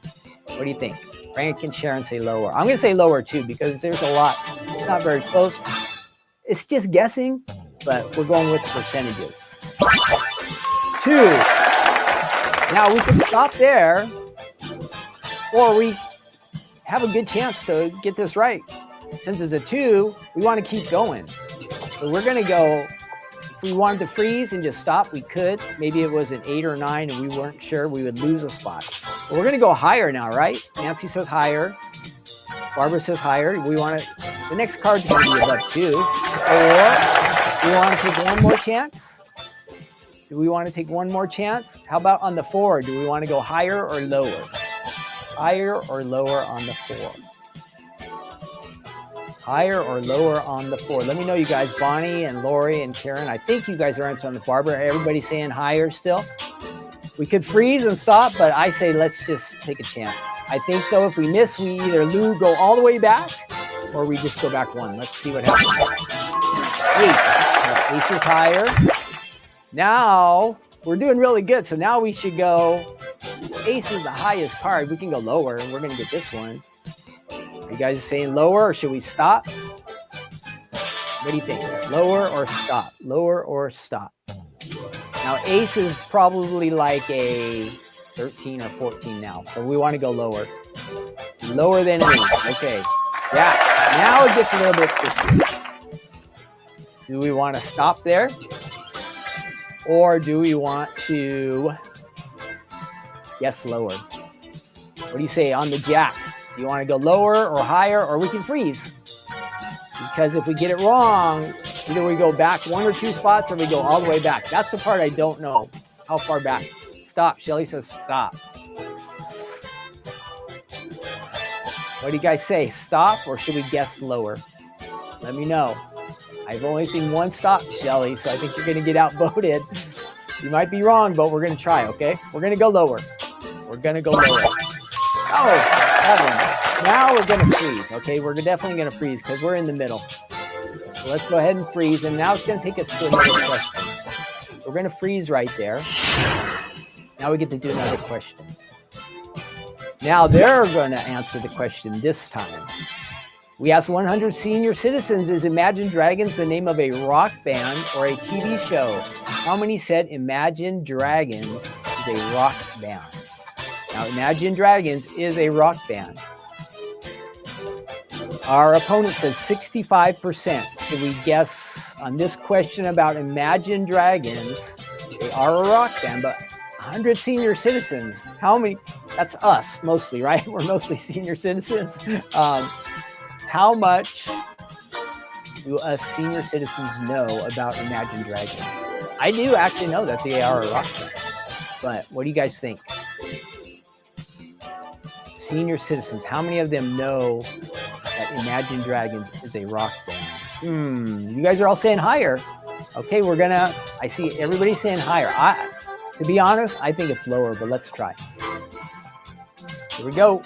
What do you think? Frank and Sharon say lower. I'm going to say lower too because there's a lot. It's not very close. It's just guessing, but we're going with percentages. 2. Now we can stop there, or we have a good chance to get this right. Since it's a 2, we want to keep going. So we're going to go, if we wanted to freeze and just stop, we could. Maybe it was an 8 or 9 and we weren't sure, we would lose a spot. But we're going to go higher now, right? Nancy says higher. Barbara says higher. We want to, the next card is going to be above 2. Or we want to take one more chance. Do we want to take one more chance? How about on the 4? Do we want to go higher or lower? Higher or lower on the 4? Higher or lower on the 4? Let me know, you guys. Bonnie and Lori and Karen. I think you guys are answering this. Barbara, everybody saying higher still? We could freeze and stop, but I say let's just take a chance. I think, though, if we miss, we either go all the way back or we just go back 1. Let's see what happens. Ace. Ace is higher. Now, we're doing really good. So now we should go, Ace is the highest card. We can go lower, and we're going to get this one. Are you guys saying lower, or should we stop? What do you think? Lower or stop? Lower or stop? Now, Ace is probably like a 13 or 14 now. So we want to go lower. Lower than Ace. Okay. Yeah. Now it gets a little bit tricky. Do we want to stop there? Or do we want to guess lower? What do you say on the Jack? Do you want to go lower or higher, or we can freeze? Because if we get it wrong, either we go back 1 or 2 spots or we go all the way back. That's the part I don't know. How far back? Stop. Shelly says stop. What do you guys say? Stop, or should we guess lower? Let me know. I've only seen one stop, Shelly, so I think you're going to get outvoted. You might be wrong, but we're going to try, okay? We're going to go lower. We're going to go lower. Oh, heaven. Now we're going to freeze, okay? We're definitely going to freeze because we're in the middle. So let's go ahead and freeze, and now it's going to take us to another question. We're going to freeze right there. Now we get to do another question. Now they're going to answer the question this time. We asked 100 senior citizens, is Imagine Dragons the name of a rock band or a TV show? How many said Imagine Dragons is a rock band? Now, Imagine Dragons is a rock band. Our opponent says 65%. Should we guess on this question about Imagine Dragons? They are a rock band, but 100 senior citizens. How many? That's us mostly, right? We're mostly senior citizens. How much do us senior citizens know about Imagine Dragons? I do actually know that they are a rock band, but what do you guys think? Senior citizens, how many of them know that Imagine Dragons is a rock band? You guys are all saying higher. Okay, I see everybody saying higher. To be honest, I think it's lower, but let's try. Here we go.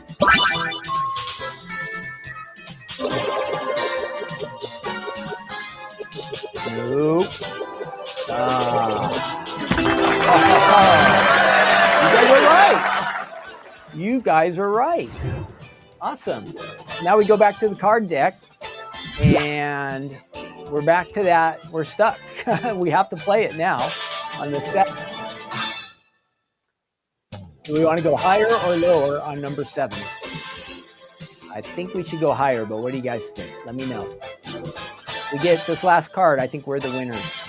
Nope. You guys are right. You guys are right. Awesome. Now we go back to the card deck, and we're back to that. We're stuck. We have to play it now on the set. Do we want to go higher or lower on number 7? I think we should go higher, but what do you guys think? Let me know. we get this last card, I think we're the winners.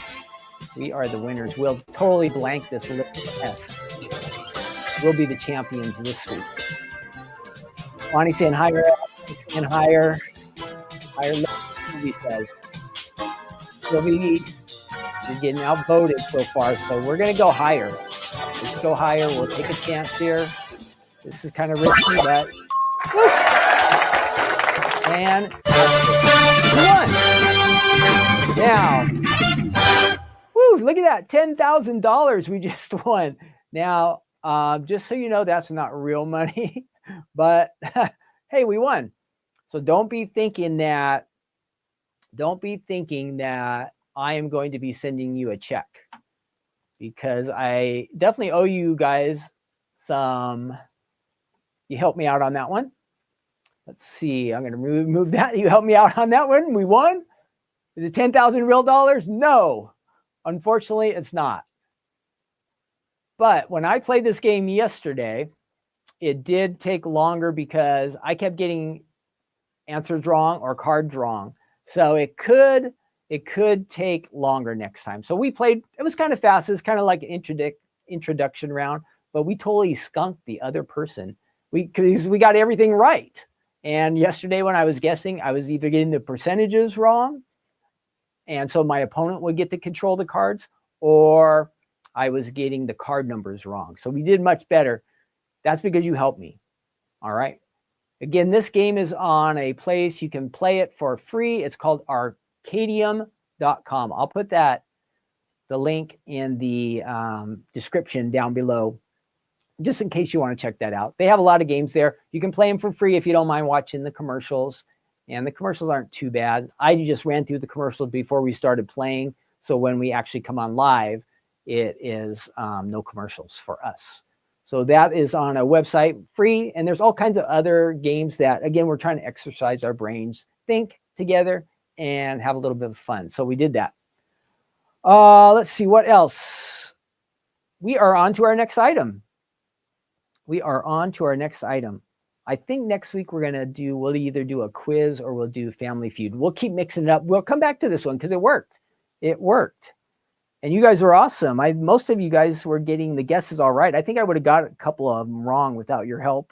We are the winners. We'll totally blank this little S. We'll be the champions this week. Bonnie saying higher, saying higher. Higher, he says. Sylvie, you're getting outvoted so far, so we're going to go higher. Let's go higher. We'll take a chance here. This is kind of risky, but... And we won. Now, woo, look at that, $10,000 we just won. Now, just so you know, that's not real money, but hey, we won. So don't be thinking that I am going to be sending you a check, because I definitely owe you guys some. You helped me out on that one. Let's see. I'm going to remove that. You helped me out on that one. We won. Is it 10,000 real dollars? No, unfortunately, it's not. But when I played this game yesterday, it did take longer because I kept getting answers wrong or cards wrong. So it could take longer next time. So we played, it was kind of fast. It's kind of like an introduction round, but we totally skunked the other person. Because we got everything right. And yesterday when I was guessing, I was either getting the percentages wrong, and so my opponent would get to control the cards, or I was getting the card numbers wrong. So we did much better. That's because you helped me. All right. Again, this game is on a place you can play it for free. It's called arcadium.com. I'll put the link in the description down below, just in case you want to check that out. They have a lot of games there. You can play them for free if you don't mind watching the commercials. And the commercials aren't too bad. I just ran through the commercials before we started playing. So when we actually come on live, it is no commercials for us. So that is on a website, free. And there's all kinds of other games that, again, we're trying to exercise our brains, think together, and have a little bit of fun. So we did that. Let's see what else. We are on to our next item. I think next week we'll either do a quiz or we'll do Family Feud. We'll keep mixing it up. We'll come back to this one because it worked. And you guys were awesome. Most of you guys were getting the guesses all right. I think I would have got a couple of them wrong without your help.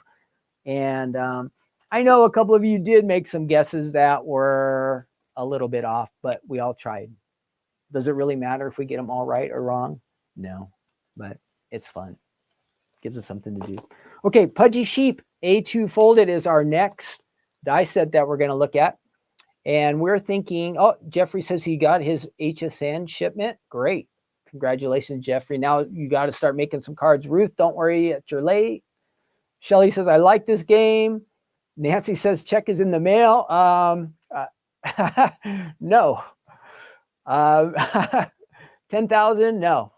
And I know a couple of you did make some guesses that were a little bit off, but we all tried. Does it really matter if we get them all right or wrong? No, but it's fun. Gives us something to do. Okay, Pudgie Sheep A2 Folded is our next die set that we're going to look at. And we're thinking, oh, Jeffrey says he got his HSN shipment. Great. Congratulations, Jeffrey. Now you got to start making some cards. Ruth, don't worry that you're late. Shelly says, I like this game. Nancy says, check is in the mail. No. 10,000? No.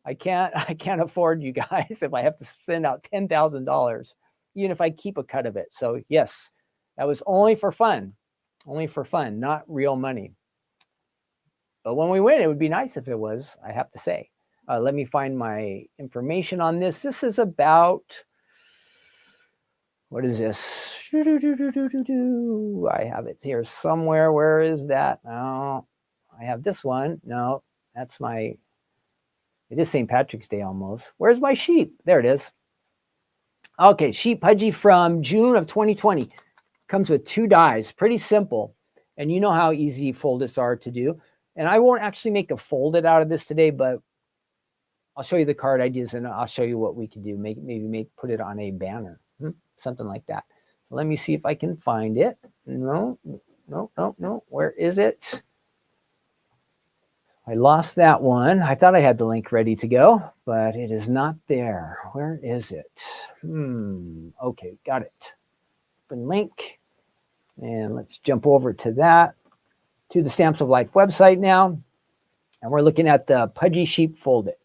I can't afford you guys if I have to send out $10,000, even if I keep a cut of it. So yes, that was only for fun, not real money. But when we win, it would be nice if it was, I have to say. Let me find my information on this. This is about, what is this? I have it here somewhere. Where is that? Oh, I have this one. No, that's my... It is St. Patrick's Day almost. Where's my sheep? There it is. Okay, sheep Pudgie from June of 2020. Comes with 2 dies. Pretty simple. And you know how easy foldits are to do. And I won't actually make a folded out of this today, but I'll show you the card ideas and I'll show you what we can do. Put it on a banner. Something like that. So let me see if I can find it. No. Where is it? I lost that one. I thought I had the link ready to go, but it is not there. Where is it? Okay, got it. Open link. And let's jump over to that, to the Stamps of Life website now. And we're looking at the Pudgie Sheep Folded.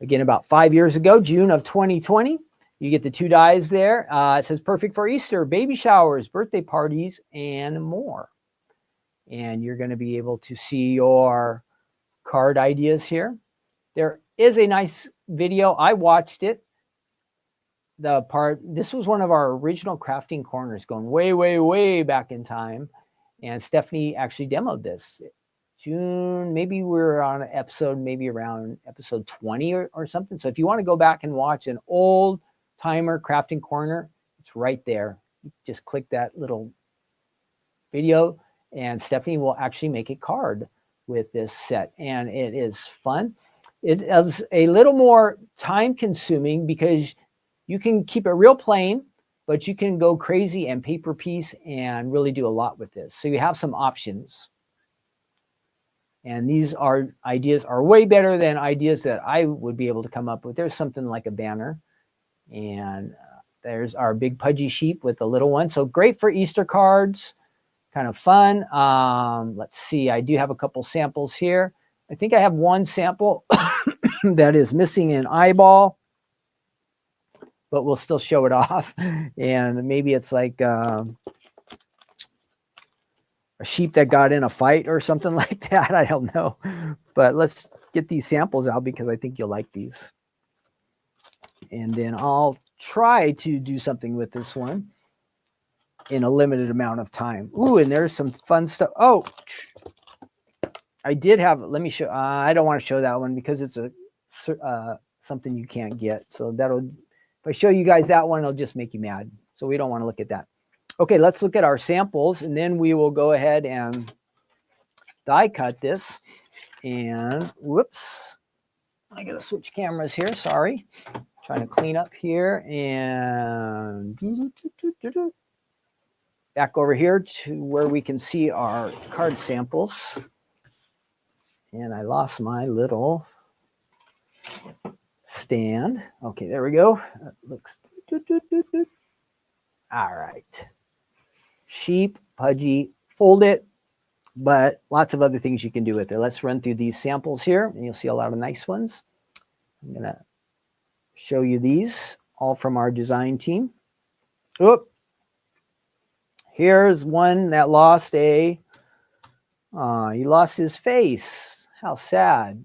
Again, about 5 years ago, June of 2020. You get the 2 dies there. It says perfect for Easter, baby showers, birthday parties, and more. And you're going to be able to see your card ideas here. There is a nice video. I watched it. This was one of our original crafting corners going way, way, way back in time. And Stephanie actually demoed this. June, maybe we're on an episode, maybe around episode 20 or something. So if you want to go back and watch an old timer crafting corner, it's right there. You just click that little video and Stephanie will actually make a card with this set. And it is fun. It is a little more time consuming because you can keep it real plain, but you can go crazy and paper piece and really do a lot with this. So you have some options. And these ideas are way better than ideas that I would be able to come up with. There's something like a banner. And there's our big Pudgie sheep with the little one. So great for Easter cards. Kind of fun. Let's see. I do have a couple samples here. I think I have one sample that is missing an eyeball, but we'll still show it off. And maybe it's like a sheep that got in a fight or something like that. I don't know. But let's get these samples out because I think you'll like these. And then I'll try to do something with this one in a limited amount of time. Ooh, and there's some fun stuff. Oh, I did have, let me show, I don't want to show that one because it's a something you can't get. So that'll, if I show you guys that one, it'll just make you mad. So we don't want to look at that. Okay, let's look at our samples and then we will go ahead and die cut this. And whoops, I gotta switch cameras here, sorry. Trying to clean up here and back over here to where we can see our card samples. And I lost my little stand. Okay, there we go. That looks all right. Sheep, Pudgie, fold it, but lots of other things you can do with it. Let's run through these samples here, and you'll see a lot of nice ones. I'm gonna show you these, all from our design team. Oop. Here's one that lost he lost his face. How sad.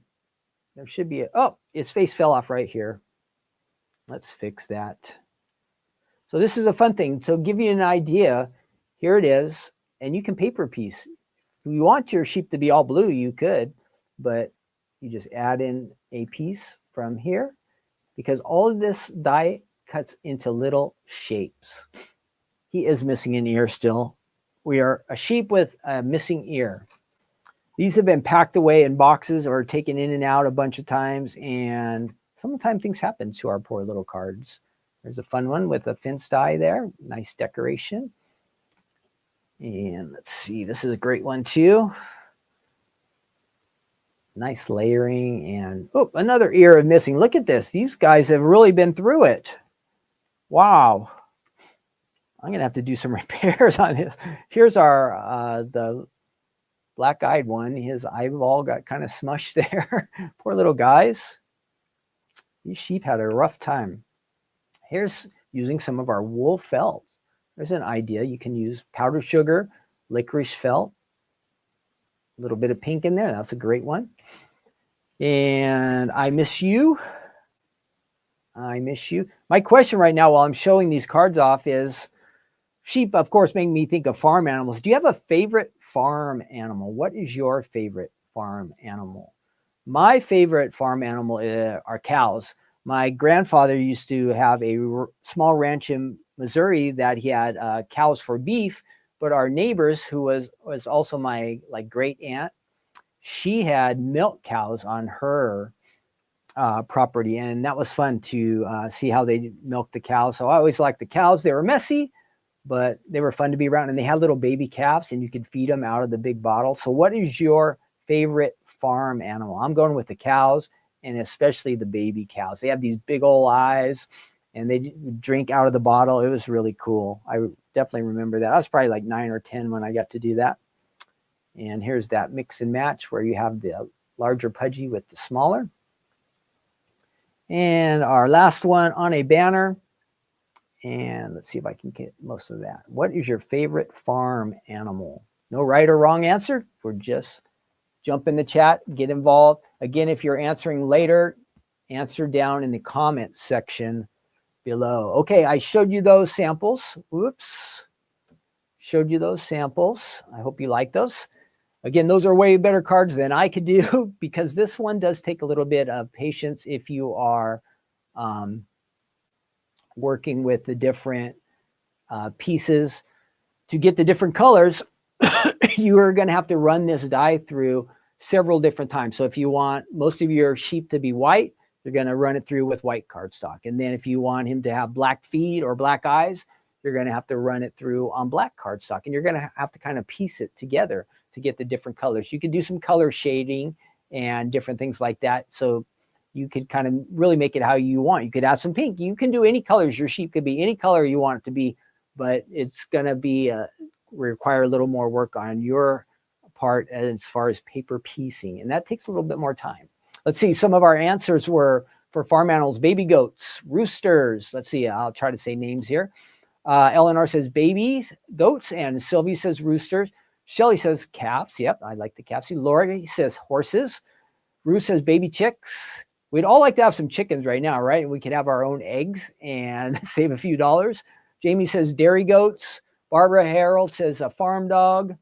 There should be his face fell off right here. Let's fix that. So this is a fun thing. So give you an idea, here it is, and you can paper piece. If you want your sheep to be all blue, you could, but you just add in a piece from here because all of this die cuts into little shapes. He is missing an ear still. We are a sheep with a missing ear. These have been packed away in boxes or taken in and out a bunch of times, and sometimes things happen to our poor little cards. There's a fun one with a fence die there. Nice decoration. And let's see, this is a great one too. Nice layering and another ear missing. Look at this. These guys have really been through it. Wow. I'm going to have to do some repairs on this. Here's our, the black-eyed one. His eyeball got kind of smushed there. Poor little guys. These sheep had a rough time. Here's using some of our wool felt. There's an idea. You can use powdered sugar, licorice felt, a little bit of pink in there. That's a great one. And I miss you. I miss you. My question right now while I'm showing these cards off is, sheep, of course, make me think of farm animals. Do you have a favorite farm animal? What is your favorite farm animal? My favorite farm animal are cows. My grandfather used to have a small ranch in Missouri that he had cows for beef, but our neighbors, who was also my great aunt, she had milk cows on her property, and that was fun to see how they milked the cows. So I always liked the cows. They were messy, but they were fun to be around, and they had little baby calves, and you could feed them out of the big bottle. So what is your favorite farm animal? I'm going with the cows, and especially the baby cows. They have these big old eyes, and they drink out of the bottle. It was really cool. I definitely remember that. I was probably like 9 or 10 when I got to do that. And here's that mix and match where you have the larger Pudgie with the smaller. And our last one on a banner. And let's see if I can get most of that. What is your favorite farm animal? No right or wrong answer. We're just jump in the chat, get involved. Again, if you're answering later, answer down in the comments section below. Okay, I showed you those samples. Whoops. showed you those samples. I hope you like those. Again, those are way better cards than I could do because this one does take a little bit of patience if you are working with the different pieces. To get the different colors, you are going to have to run this die through several different times. So if you want most of your sheep to be white, you're going to run it through with white cardstock. And then if you want him to have black feet or black eyes, you're going to have to run it through on black cardstock. And you're going to have to kind of piece it together to get the different colors. You can do some color shading and different things like that. So you could kind of really make it how you want. You could add some pink. You can do any colors. Your sheep could be any color you want it to be, but it's going to be require a little more work on your part as far as paper piecing. And that takes a little bit more time. Let's see, some of our answers were for farm animals: baby goats, roosters. Let's see, I'll try to say names here. Eleanor says babies, goats, and Sylvie says roosters. Shelly says calves. Yep, I like the calves. Lori says horses. Ruth says baby chicks. We'd all like to have some chickens right now, right? We could have our own eggs and save a few dollars. Jamie says dairy goats. Barbara Harold says a farm dog.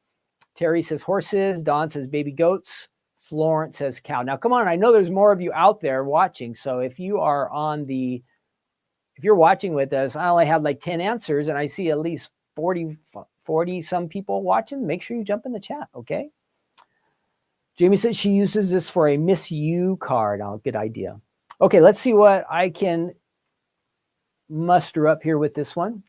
Terry says horses. Dawn says baby goats. Florence says cow. Now, come on. I know there's more of you out there watching. So if you are if you're watching with us, I only have like 10 answers and I see at least 40 some people watching. Make sure you jump in the chat. Okay. Jamie says she uses this for a Miss You card. Oh, good idea. Okay. Let's see what I can muster up here with this one.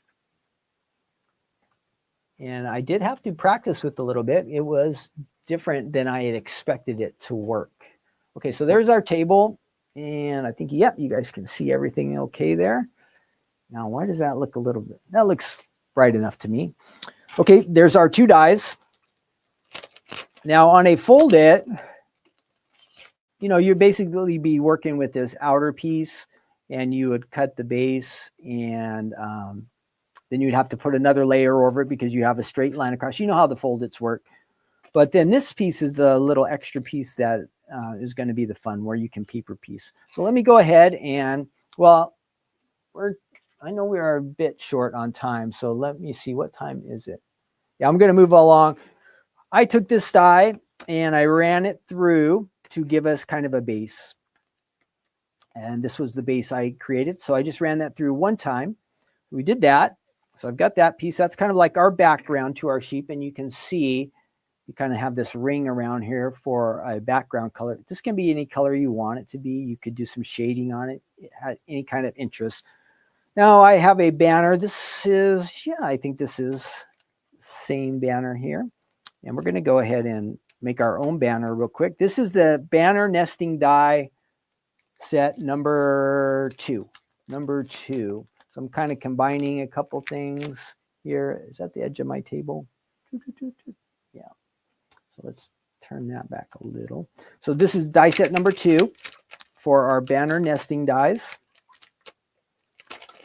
And I did have to practice with a little bit. It was different than I had expected it to work. Okay, so there's our table. And I think, yep, you guys can see everything okay there. Now, why does that look a little bit? That looks bright enough to me. Okay, there's our two dies. Now, on a fold it, you basically be working with this outer piece, and you would cut the base, and then you'd have to put another layer over it because you have a straight line across. You know how the fold-its work. But then this piece is a little extra piece that is going to be the fun, where you can paper piece. So let me go ahead and, well, I know we are a bit short on time. So let me see, what time is it? Yeah, I'm going to move along. I took this die and I ran it through to give us kind of a base. And this was the base I created. So I just ran that through one time. We did that. So I've got that piece. That's kind of like our background to our sheep. And you can see you kind of have this ring around here for a background color. This can be any color you want it to be. You could do some shading on it. It had any kind of interest. Now I have a banner. This is, yeah, I think this is the same banner here. And we're going to go ahead and make our own banner real quick. This is the banner nesting die set number 2. So I'm kind of combining a couple things here. Is that the edge of my table? Yeah. So let's turn that back a little. So this is die set number 2 for our banner nesting dies.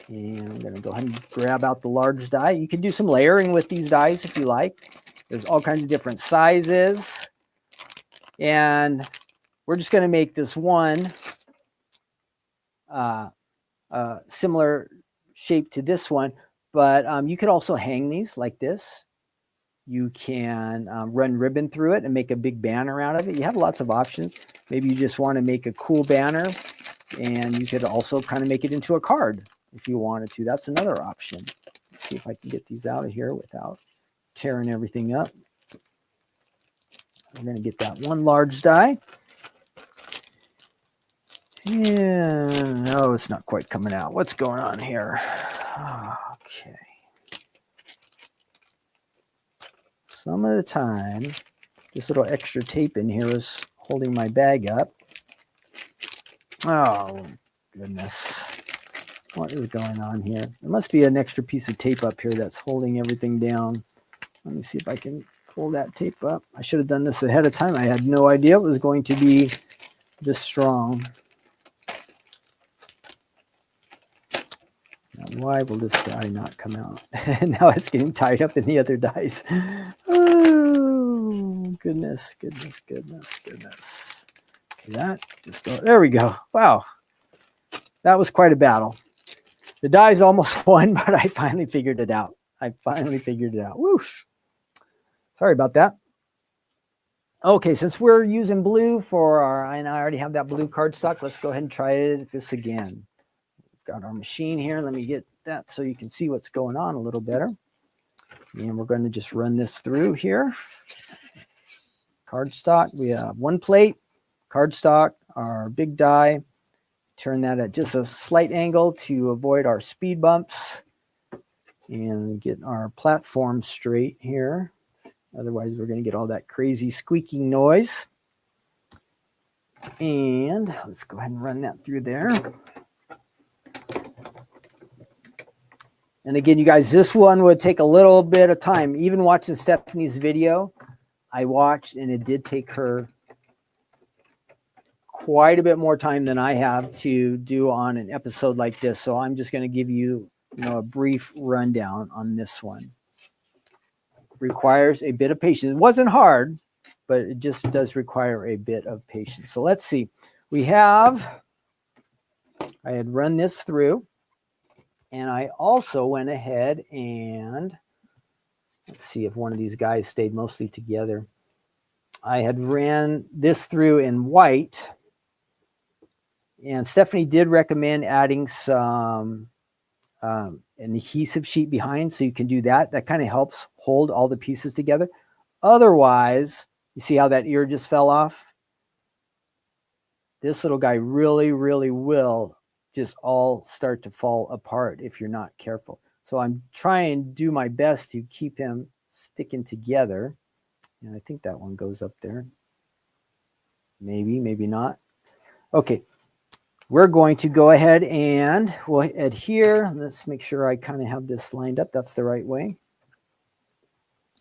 And I'm going to go ahead and grab out the large die. You can do some layering with these dies if you like. There's all kinds of different sizes. And we're just going to make this one similar shape to this one. But you could also hang these like this. You can run ribbon through it and make a big banner out of it. You have lots of options. Maybe you just want to make a cool banner. And you could also kind of make it into a card if you wanted to. That's another option. Let's see if I can get these out of here without tearing everything up. I'm going to get that one large die. And no, it's not quite coming out. What's going on here? Okay. Some of the time, this little extra tape in here is holding my bag up. Oh, goodness. What is going on here? There must be an extra piece of tape up here that's holding everything down. Let me see if I can pull that tape up. I should have done this ahead of time. I had no idea it was going to be this strong. Now, why will this die not come out? Now it's getting tied up in the other dies. Oh, goodness. Okay, that just go. There we go. Wow. That was quite a battle. The dies almost won, but I finally figured it out. I finally figured it out. Whoosh. Sorry about that. Okay, since we're using blue for our, and I already have that blue cardstock, let's go ahead and try this again. We've got our machine here. Let me get that so you can see what's going on a little better. And we're going to just run this through here. Cardstock, we have one plate, cardstock, our big die. Turn that at just a slight angle to avoid our speed bumps and get our platform straight here. Otherwise, we're going to get all that crazy squeaking noise. And let's go ahead and run that through there. And again, you guys, this one would take a little bit of time. Even watching Stephanie's video, I watched, and it did take her quite a bit more time than I have to do on an episode like this. So I'm just going to give you, a brief rundown on this one. Requires a bit of patience. It wasn't hard, but it just does require a bit of patience. So let's see. I had run this through, and I also went ahead and let's see if one of these guys stayed mostly together. I had ran this through in white, and Stephanie did recommend adding some an adhesive sheet behind, so you can do that. That kind of helps hold all the pieces together. Otherwise, you see how that ear just fell off? This little guy really, really will just all start to fall apart if you're not careful. So I'm trying to do my best to keep him sticking together. And I think that one goes up there. Maybe, maybe not. Okay. We're going to go ahead and we'll adhere. Let's make sure I kind of have this lined up. That's the right way.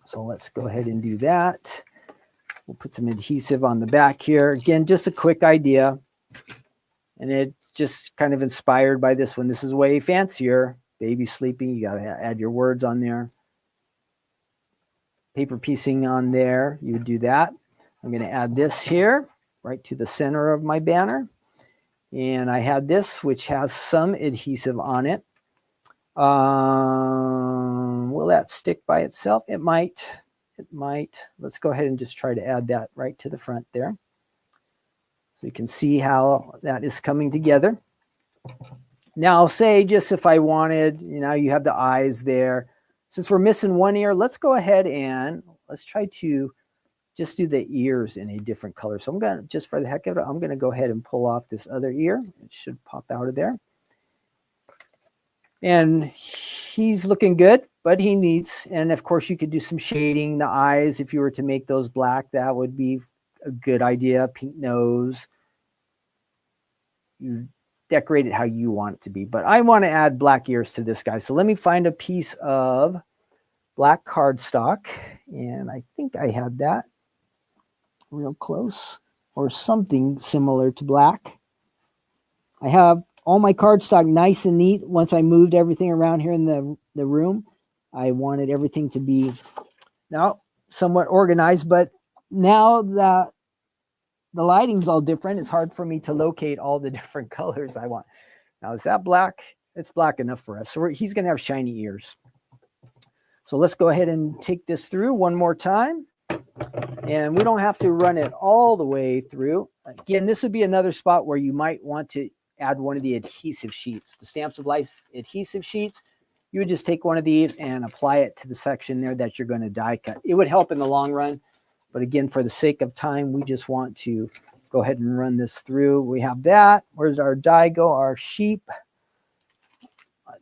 So let's go ahead and do that. We'll put some adhesive on the back here. Again, just a quick idea. And it just kind of inspired by this one. This is way fancier. Baby sleeping. You got to add your words on there. Paper piecing on there. You would do that. I'm going to add this here right to the center of my banner. And I had this, which has some adhesive on it. Will that stick by itself? It might. It might. Let's go ahead and just try to add that right to the front there. So you can see how that is coming together. Now, say just if I wanted, you have the eyes there. Since we're missing one ear, let's go ahead and let's try to just do the ears in a different color. So I'm going to, just for the heck of it, I'm going to go ahead and pull off this other ear. It should pop out of there. And he's looking good, but he needs, and of course you could do some shading. The eyes, if you were to make those black, that would be a good idea. Pink nose. You decorate it how you want it to be. But I want to add black ears to this guy. So let me find a piece of black cardstock. And I think I had that real close, or something similar to black. I have all my cardstock nice and neat. Once I moved everything around here in the room, I wanted everything to be now somewhat organized, but now that the lighting's all different, it's hard for me to locate all the different colors I want. Now, is that black? It's black enough for us. So he's going to have shiny ears. So let's go ahead and take this through one more time. And we don't have to run it all the way through. Again, this would be another spot where you might want to add one of the adhesive sheets, the Stamps of Life adhesive sheets. You would just take one of these and apply it to the section there that you're going to die cut. It would help in the long run. But again, for the sake of time, we just want to go ahead and run this through. We have that. Where's our die go? Our sheep.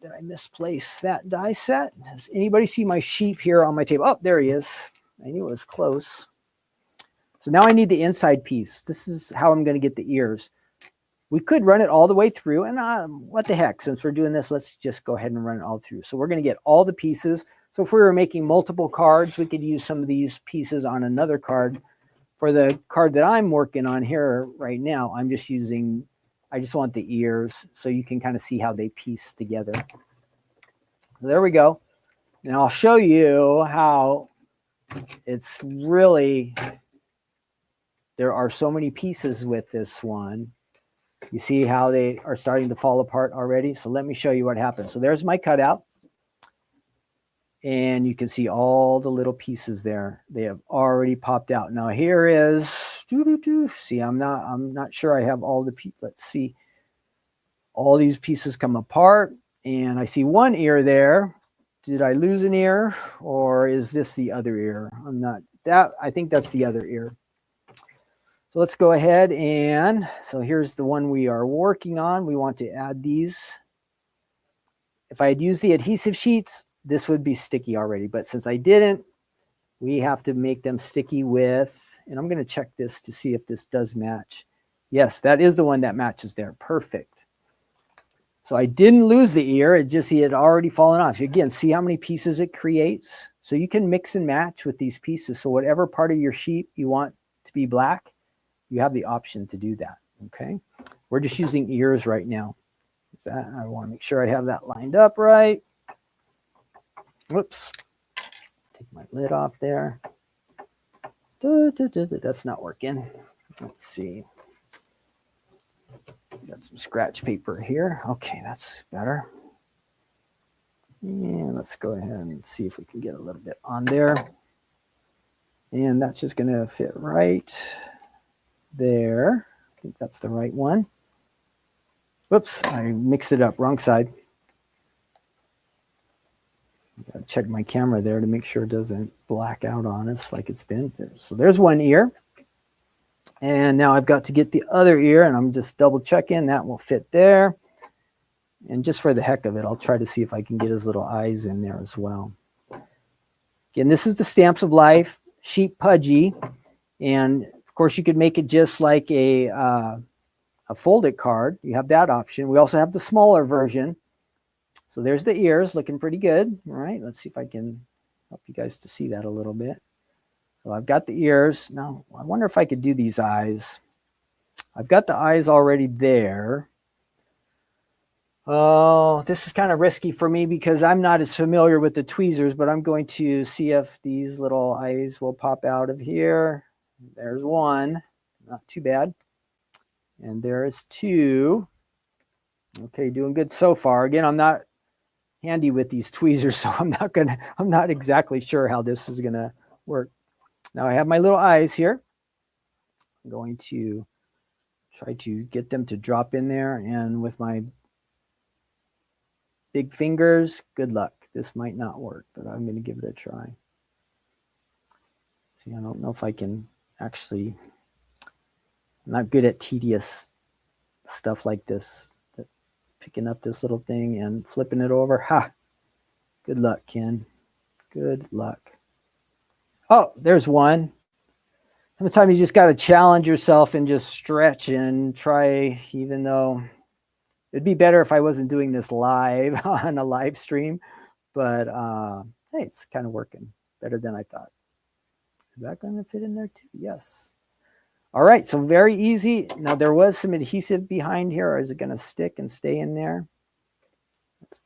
Did I misplace that die set? Does anybody see my sheep here on my table? Oh, there he is. I knew it was close. So now I need the inside piece. This is how I'm going to get the ears. We could run it all the way through, and what the heck, since we're doing this, let's just go ahead and run it all through. So we're going to get all the pieces. So if we were making multiple cards, we could use some of these pieces on another card. For the card that I'm working on here right now, I just want the ears so you can kind of see how they piece together. There we go. And I'll show you how it's really, there are so many pieces with this one. You see how they are starting to fall apart already? So let me show you what happens. So there's my cutout. And you can see all the little pieces there. They have already popped out. Now here is, see, I'm not sure I have all the pieces. Let's see. All these pieces come apart, and I see one ear there. Did I lose an ear, or is this the other ear? I'm not, I think that's the other ear. So let's go ahead, and so here's the one we are working on. We want to add these. If I had used the adhesive sheets, this would be sticky already, but since I didn't, we have to make them sticky with, and I'm going to check this to see if this does match. Yes, that is the one that matches there. Perfect. So I didn't lose the ear, it had already fallen off. Again, see how many pieces it creates? So you can mix and match with these pieces. So whatever part of your sheep you want to be black, you have the option to do that, okay? We're just using ears right now. I want to make sure I have that lined up right. Whoops. Take my lid off there. That's not working. Let's see. Got some scratch paper here. Okay, that's better. And let's go ahead and see if we can get a little bit on there. And that's just going to fit right there. I think that's the right one. Whoops, I mixed it up, wrong side. Got to check my camera there to make sure it doesn't black out on us like it's been. So there's one ear. And now I've got to get the other ear, and I'm just double checking that will fit there. And just for the heck of it, I'll try to see if I can get his little eyes in there as well. Again, this is the Stamps of Life sheep Pudgie. And of course, you could make it just like a folded card. You have that option. We also have the smaller version. So there's the ears looking pretty good. All right, let's see if I can help you guys to see that a little bit. So I've got the ears. Now, I wonder if I could do these eyes. I've got the eyes already there. Oh, this is kind of risky for me because I'm not as familiar with the tweezers, but I'm going to see if these little eyes will pop out of here. There's one. Not too bad. And there's two. Okay, doing good so far. Again, I'm not handy with these tweezers, so I'm not exactly sure how this is gonna work. Now I have my little eyes here. I'm going to try to get them to drop in there, and with my big fingers, good luck. This might not work, but I'm going to give it a try. See, I don't know if I can actually, I'm not good at tedious stuff like this. Picking up this little thing and flipping it over. Ha! Good luck, Ken. Good luck. Oh, there's one. Sometimes you just got to challenge yourself and just stretch and try, even though it'd be better if I wasn't doing this live on a live stream. But hey, it's kind of working better than I thought. Is that going to fit in there too? Yes. All right, so very easy. Now there was some adhesive behind here. Or is it going to stick and stay in there? Let's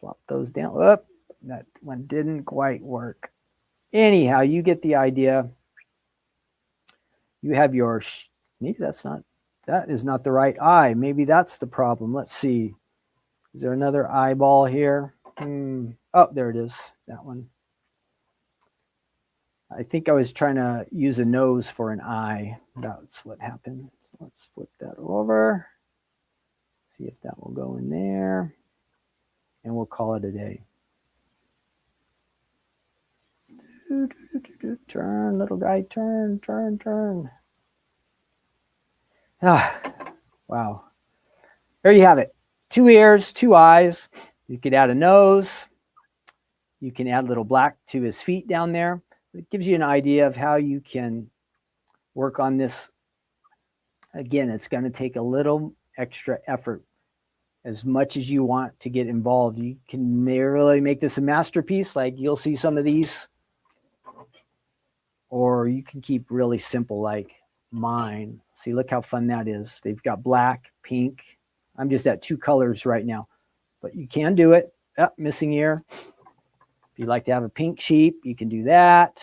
plop those down. Oh, that one didn't quite work. Anyhow, you get the idea. You have your, maybe that is not the right eye. Maybe that's the problem. Let's see. Is there another eyeball here? Oh, there it is. That one. I think I was trying to use a nose for an eye. That's what happened. So let's flip that over. See if that will go in there. And we'll call it a day. Turn, little guy, turn, turn, turn. Ah, wow. There you have it. 2 ears, 2 eyes. You could add a nose. You can add a little black to his feet down there. It gives you an idea of how you can work on this. Again, it's going to take a little extra effort. As much as you want to get involved, you can really make this a masterpiece. Like you'll see some of these. Or you can keep really simple like mine. See, look how fun that is. They've got black, pink. I'm just at 2 colors right now. But you can do it. Oh, missing ear. If you'd like to have a pink sheep, you can do that.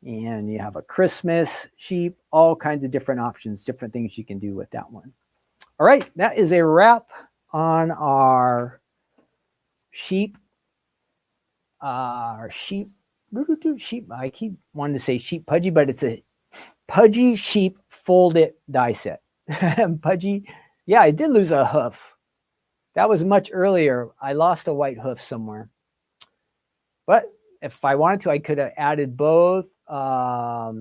And you have a Christmas sheep, all kinds of different options, different things you can do with that one. All right, that is a wrap on our sheep sheep. Sheep. I keep wanting to say sheep Pudgie, but it's a Pudgie sheep folded die set. Pudgie. Yeah, I did lose a hoof. That was much earlier. I lost a white hoof somewhere. But if I wanted to, I could have added both. I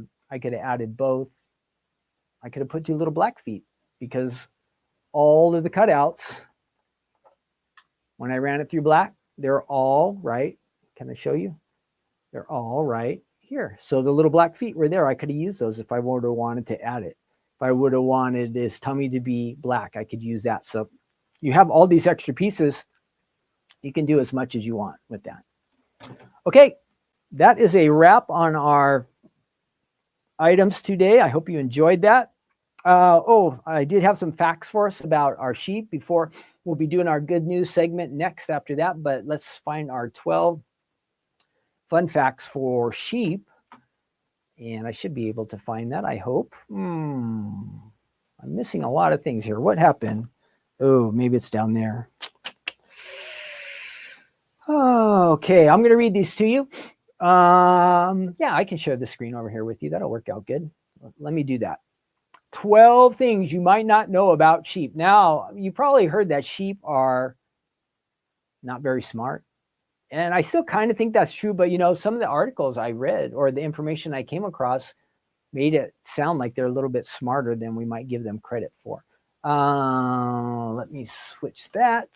could have put 2 little black feet because all of the cutouts, when I ran it through black, they're all right. Can I show you? They're all right here. So the little black feet were there. I could have used those if I would have wanted to add it. If I would have wanted this tummy to be black, I could use that. So you have all these extra pieces. You can do as much as you want with that. Okay, that is a wrap on our items today. I hope you enjoyed that. I did have some facts for us about our sheep before. We'll be doing our good news segment next after that, but let's find our 12 fun facts for sheep. And I should be able to find that, I hope. I'm missing a lot of things here. What happened? Oh, maybe it's down there. Oh, okay, I'm going to read these to you. Yeah, I can share the screen over here with you. That'll work out good. Let me do that. 12 things you might not know about sheep. Now, you probably heard that sheep are not very smart. And I still kind of think that's true, but some of the articles I read or the information I came across made it sound like they're a little bit smarter than we might give them credit for. Let me switch that,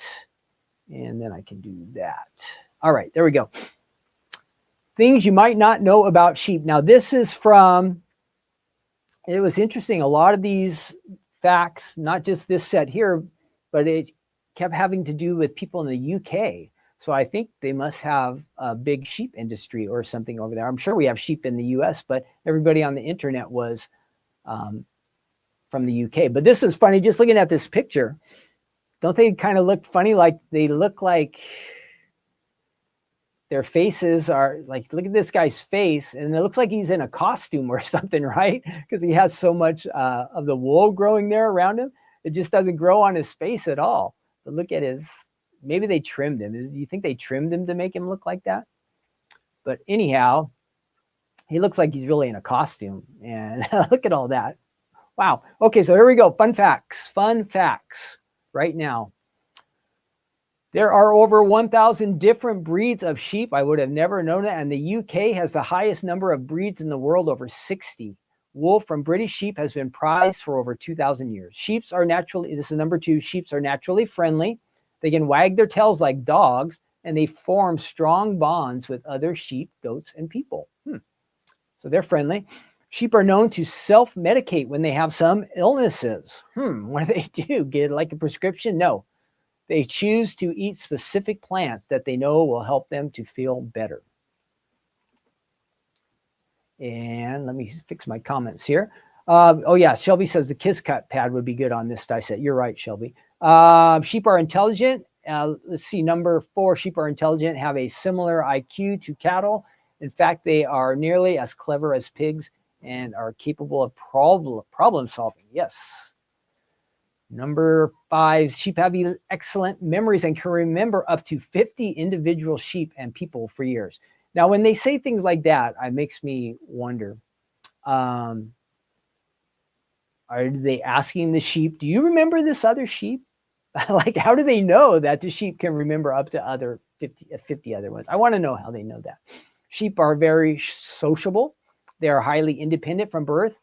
and then I can do that. All right, there we go. Things you might not know about sheep. Now, this is from, it was interesting. A lot of these facts, not just this set here, but it kept having to do with people in the UK. So I think they must have a big sheep industry or something over there. I'm sure we have sheep in the US, but everybody on the internet was from the UK. But this is funny, just looking at this picture. Don't they kind of look funny? Like they look like their faces are like, look at this guy's face. And it looks like he's in a costume or something, right? Because he has so much of the wool growing there around him. It just doesn't grow on his face at all. But look at his, maybe they trimmed him. Do you think they trimmed him to make him look like that? But anyhow, he looks like he's really in a costume. And look at all that. Wow. Okay, so here we go. Fun facts right now. There are over 1,000 different breeds of sheep. I would have never known it. And the UK has the highest number of breeds in the world, over 60. Wool from British sheep has been prized for over 2,000 years. Sheeps are naturally, this is number 2, sheeps are naturally friendly. They can wag their tails like dogs, and they form strong bonds with other sheep, goats, and people. So they're friendly. Sheep are known to self-medicate when they have some illnesses. What do they do? Get like a prescription? No. They choose to eat specific plants that they know will help them to feel better. And let me fix my comments here. Oh yeah, Shelby says the Kiss Cut pad would be good on this die set. You're right, Shelby. Sheep are intelligent. Let's see, number 4, sheep are intelligent, have a similar IQ to cattle. In fact, they are nearly as clever as pigs and are capable of problem solving. Yes. Number 5, sheep have excellent memories and can remember up to 50 individual sheep and people for years. Now, when they say things like that, it makes me wonder, are they asking the sheep, do you remember this other sheep? Like, how do they know that the sheep can remember up to 50 other ones? I want to know how they know that. Sheep are very sociable. They are highly independent from birth.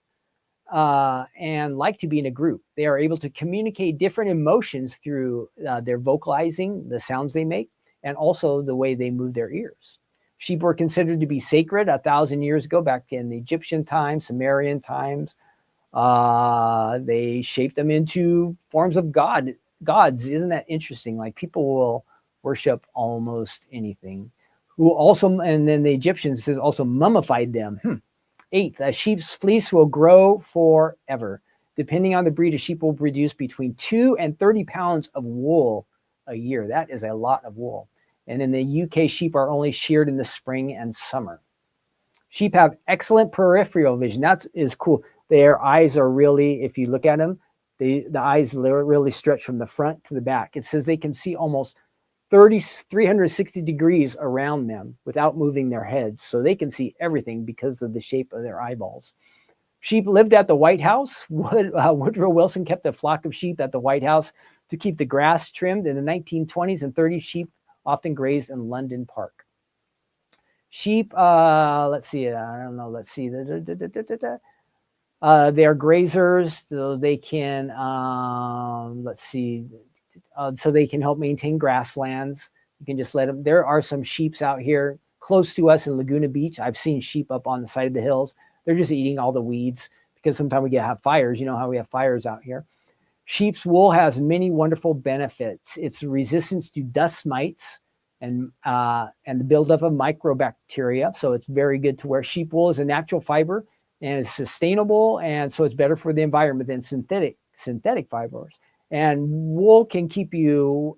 And like to be in a group. They are able to communicate different emotions through their vocalizing, the sounds they make, and also the way they move their ears. Sheep were considered to be sacred 1,000 years ago, back in the Egyptian times, Sumerian times. They shaped them into forms of gods. Isn't that interesting? Like, people will worship almost anything. Who also, and then the Egyptians says also mummified them. 8, a sheep's fleece will grow forever. Depending on the breed, a sheep will produce between 2 and 30 pounds of wool a year. That is a lot of wool. And in the UK, sheep are only sheared in the spring and summer. Sheep have excellent peripheral vision. That is cool. Their eyes are really, if you look at them, the eyes really stretch from the front to the back. It says they can see almost 360 degrees around them without moving their heads, so they can see everything because of the shape of their eyeballs. Sheep lived at the White House. Woodrow Wilson kept a flock of sheep at the White House to keep the grass trimmed. In the 1920s and 30s, sheep often grazed in London Park. Sheep, let's see, I don't know, let's see. They are grazers, so they can, let's see, so they can help maintain grasslands. You can just let them. There are some sheep out here close to us in Laguna Beach. I've seen sheep up on the side of the hills. They're just eating all the weeds because sometimes we have fires. You know how we have fires out here. Sheep's wool has many wonderful benefits. It's resistance to dust mites and the buildup of microbacteria. So it's very good to wear. Sheep wool is a natural fiber and it's sustainable, and so it's better for the environment than synthetic fibers. And wool can keep you,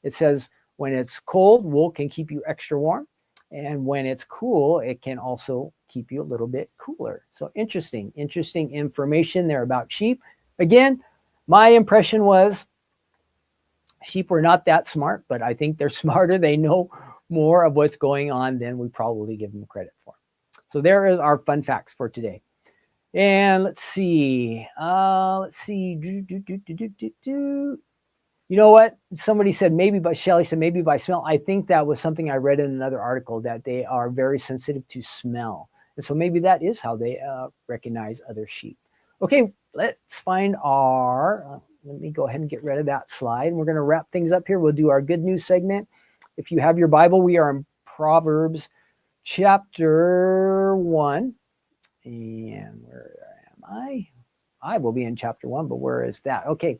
it says when it's cold, wool can keep you extra warm. And when it's cool, it can also keep you a little bit cooler. So interesting information there about sheep. Again, my impression was sheep were not that smart, but I think they're smarter. They know more of what's going on than we probably give them credit for. So there is our fun facts for today. And let's see. You know what? Somebody said Shelly said maybe by smell. I think that was something I read in another article, that they are very sensitive to smell. And so maybe that is how they recognize other sheep. Okay, let's find let me go ahead and get rid of that slide. And we're going to wrap things up here. We'll do our good news segment. If you have your Bible, we are in Proverbs chapter 1. And where am I? I will be in chapter 1, but where is that? Okay.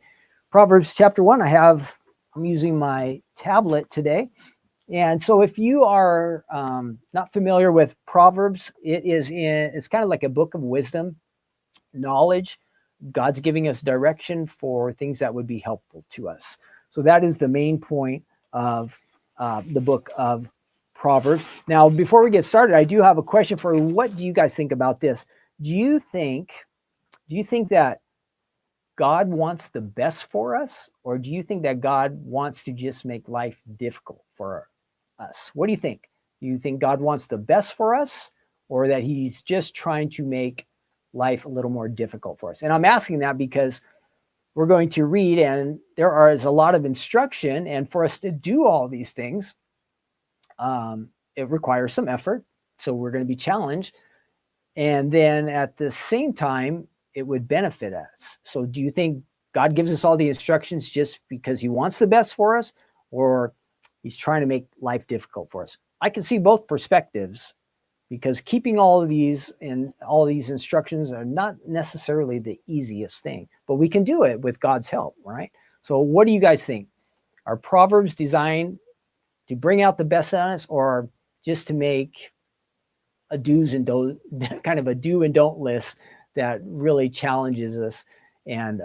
Proverbs chapter 1, I'm using my tablet today. And so if you are not familiar with Proverbs, it's kind of like a book of wisdom, knowledge. God's giving us direction for things that would be helpful to us. So that is the main point of the book of Proverbs. Now, before we get started, I do have a question for you. What do you guys think about this? Do you think that God wants the best for us, or do you think that God wants to just make life difficult for us? What do you think? Do you think God wants the best for us, or that he's just trying to make life a little more difficult for us? And I'm asking that because we're going to read, and there is a lot of instruction, and for us to do all these things, it requires some effort. So we're going to be challenged. And then at the same time, it would benefit us. So do you think God gives us all the instructions just because he wants the best for us, or he's trying to make life difficult for us? I can see both perspectives, because keeping all of these and all these instructions are not necessarily the easiest thing, but we can do it with God's help, right? So what do you guys think? Are Proverbs designed to bring out the best in us, or just to make a do's and don't, kind of a do and don't list that really challenges us and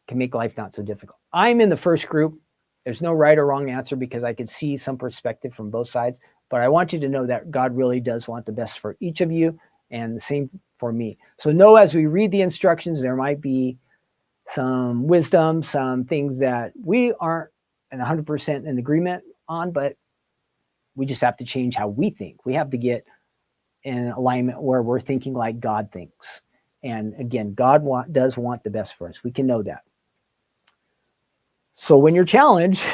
can make life not so difficult? I'm in the first group. There's no right or wrong answer, because I can see some perspective from both sides. But I want you to know that God really does want the best for each of you, and the same for me. So know, as we read the instructions, there might be some wisdom, some things that we aren't 100% in agreement on, but we just have to change how we think. We have to get in alignment where we're thinking like God thinks. And again, God does want the best for us. We can know that. So when you're challenged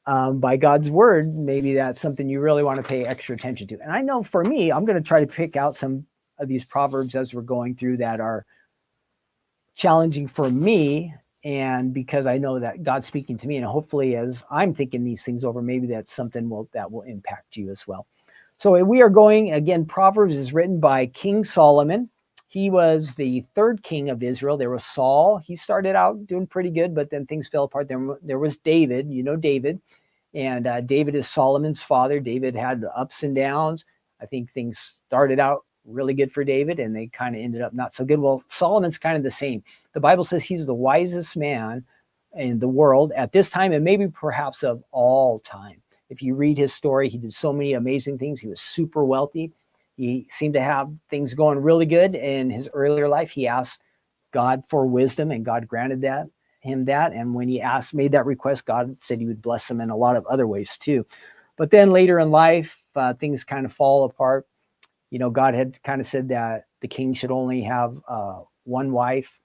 by God's word, maybe that's something you really want to pay extra attention to. And I know for me, I'm going to try to pick out some of these Proverbs as we're going through that are challenging for me, and because I know that God's speaking to me, and hopefully as I'm thinking these things over, maybe that's something that will impact you as well. So we are going, again, Proverbs is written by King Solomon. He was the third king of Israel. There was Saul. He started out doing pretty good, but then things fell apart. Then there was David, David. And David is Solomon's father. David had ups and downs. I think things started out really good for David, and they kind of ended up not so good. Well, Solomon's kind of the same. The Bible says he's the wisest man in the world at this time, and maybe perhaps of all time. If you read his story, he did so many amazing things. He was super wealthy. He seemed to have things going really good in his earlier life. He asked God for wisdom, and God granted that him that. And when he made that request, God said he would bless him in a lot of other ways too. But then later in life, things kind of fall apart. God had kind of said that the king should only have one wife.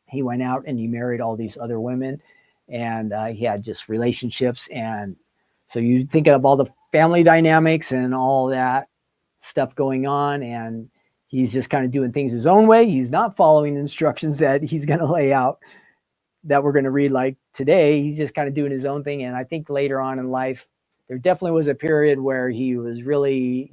He went out and he married all these other women, and he had just relationships. And so you think of all the family dynamics and all that stuff going on, and he's just kind of doing things his own way. He's not following instructions that he's going to lay out that we're going to read like today. He's just kind of doing his own thing. And I think later on in life, there definitely was a period where he was really,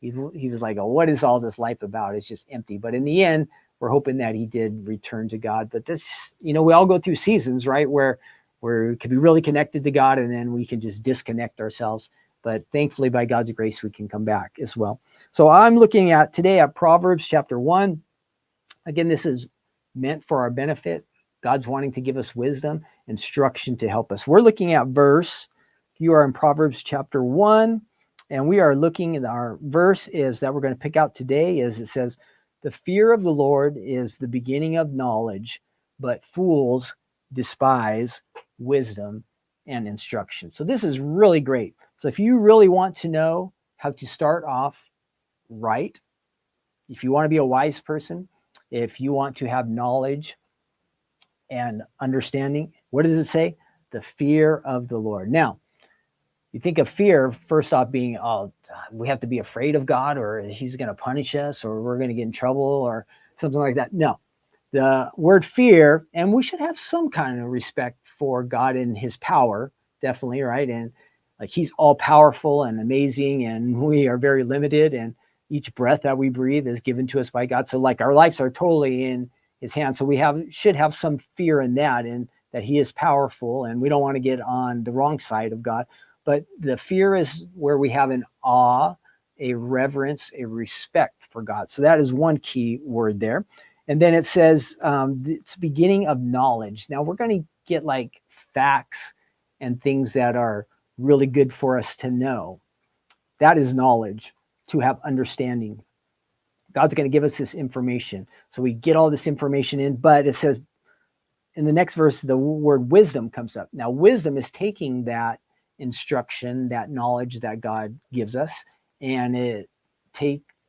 he was like, oh, what is all this life about? It's just empty. But in the end, we're hoping that he did return to God. But this, we all go through seasons, right, where we can be really connected to God, and then we can just disconnect ourselves. But thankfully, by God's grace, we can come back as well. So I'm looking at today at Proverbs chapter 1. Again, this is meant for our benefit. God's wanting to give us wisdom, instruction to help us. We're looking at you are in Proverbs chapter 1, and we are looking at our verse is that we're going to pick out today is it says, the fear of the Lord is the beginning of knowledge, but fools despise wisdom and instruction. So this is really great. So if you really want to know how to start off right, if you want to be a wise person, if you want to have knowledge and understanding, what does it say? The fear of the Lord. Now, you think of fear, first off being, oh, we have to be afraid of God, or he's going to punish us, or we're going to get in trouble, or something like that. No, the word fear, and we should have some kind of respect for God and his power, definitely, right? And like he's all powerful and amazing, and we are very limited, and each breath that we breathe is given to us by God. So like our lives are totally in his hands. So we should have some fear in that, and that he is powerful, and we don't want to get on the wrong side of God. But the fear is where we have an awe, a reverence, a respect for God. So that is one key word there. And then it says it's beginning of knowledge. Now we're going to get like facts and things that are really good for us to know. That is knowledge, to have understanding. God's going to give us this information. So we get all this information in, but it says in the next verse, the word wisdom comes up. Now wisdom is taking that instruction, that knowledge that God gives us, and it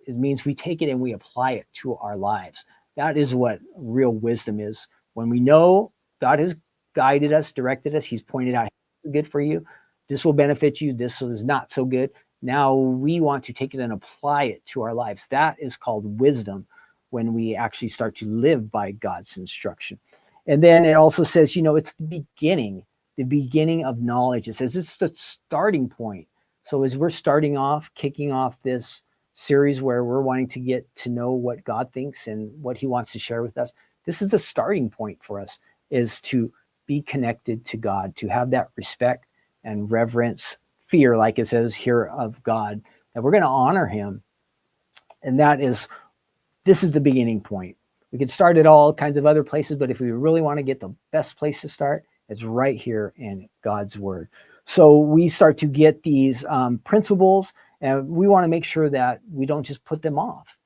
means we take it and we apply it to our lives. That is what real wisdom is. When we know God has guided us, directed us, he's pointed out, this is good for you, this will benefit you, this is not so good. Now we want to take it and apply it to our lives. That is called wisdom, when we actually start to live by God's instruction. And then it also says, it's the beginning of knowledge. It says it's the starting point. So as we're kicking off this series where we're wanting to get to know what God thinks and what he wants to share with us, this is the starting point for us, is to be connected to God, to have that respect and reverence, fear, like it says here, of God, that we're going to honor him. And this is the beginning point. We could start at all kinds of other places, but if we really want to get the best place to start, it's right here in God's word. So we start to get these principles, and we want to make sure that we don't just put them off.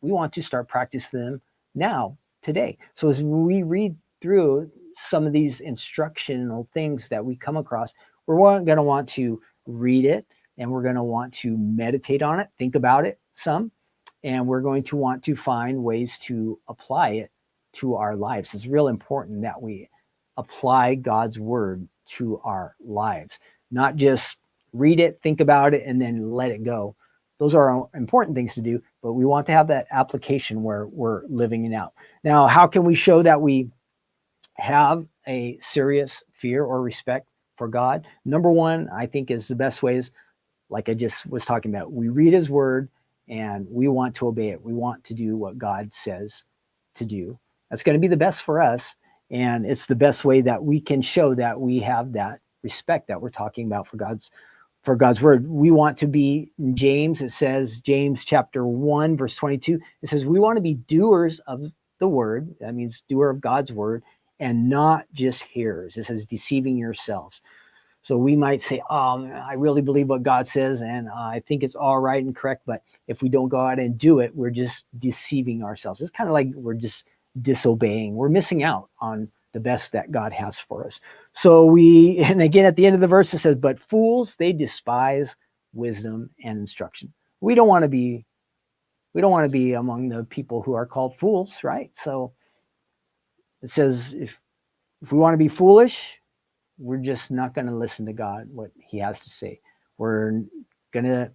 We want to start practicing them now, today. So as we read through some of these instructional things that we come across, we're going to want to read it, and we're going to want to meditate on it, think about it some, and we're going to want to find ways to apply it to our lives. It's real important that we apply God's word to our lives, not just read it, think about it, and then let it go. Those are important things to do, but we want to have that application where we're living it out. Now, how can we show that we have a serious fear or respect for God? Number one, I think, is the best way is, like I just was talking about, we read his word and we want to obey it. We want to do what God says to do. That's going to be the best for us. And it's the best way that we can show that we have that respect that we're talking about for God's word. We want to be, in James, it says, James chapter 1, verse 22, it says, we want to be doers of the word. That means doer of God's word, and not just hearers. It says, deceiving yourselves. So we might say, I really believe what God says, and I think it's all right and correct. But if we don't go out and do it, we're just deceiving ourselves. It's kind of like we're just disobeying. We're missing out on the best that God has for us. So and again, at the end of the verse, it says, but fools, they despise wisdom and instruction. We don't want to be among the people who are called fools, right? So it says, if we want to be foolish, we're just not going to listen to God, what he has to say. We're going to,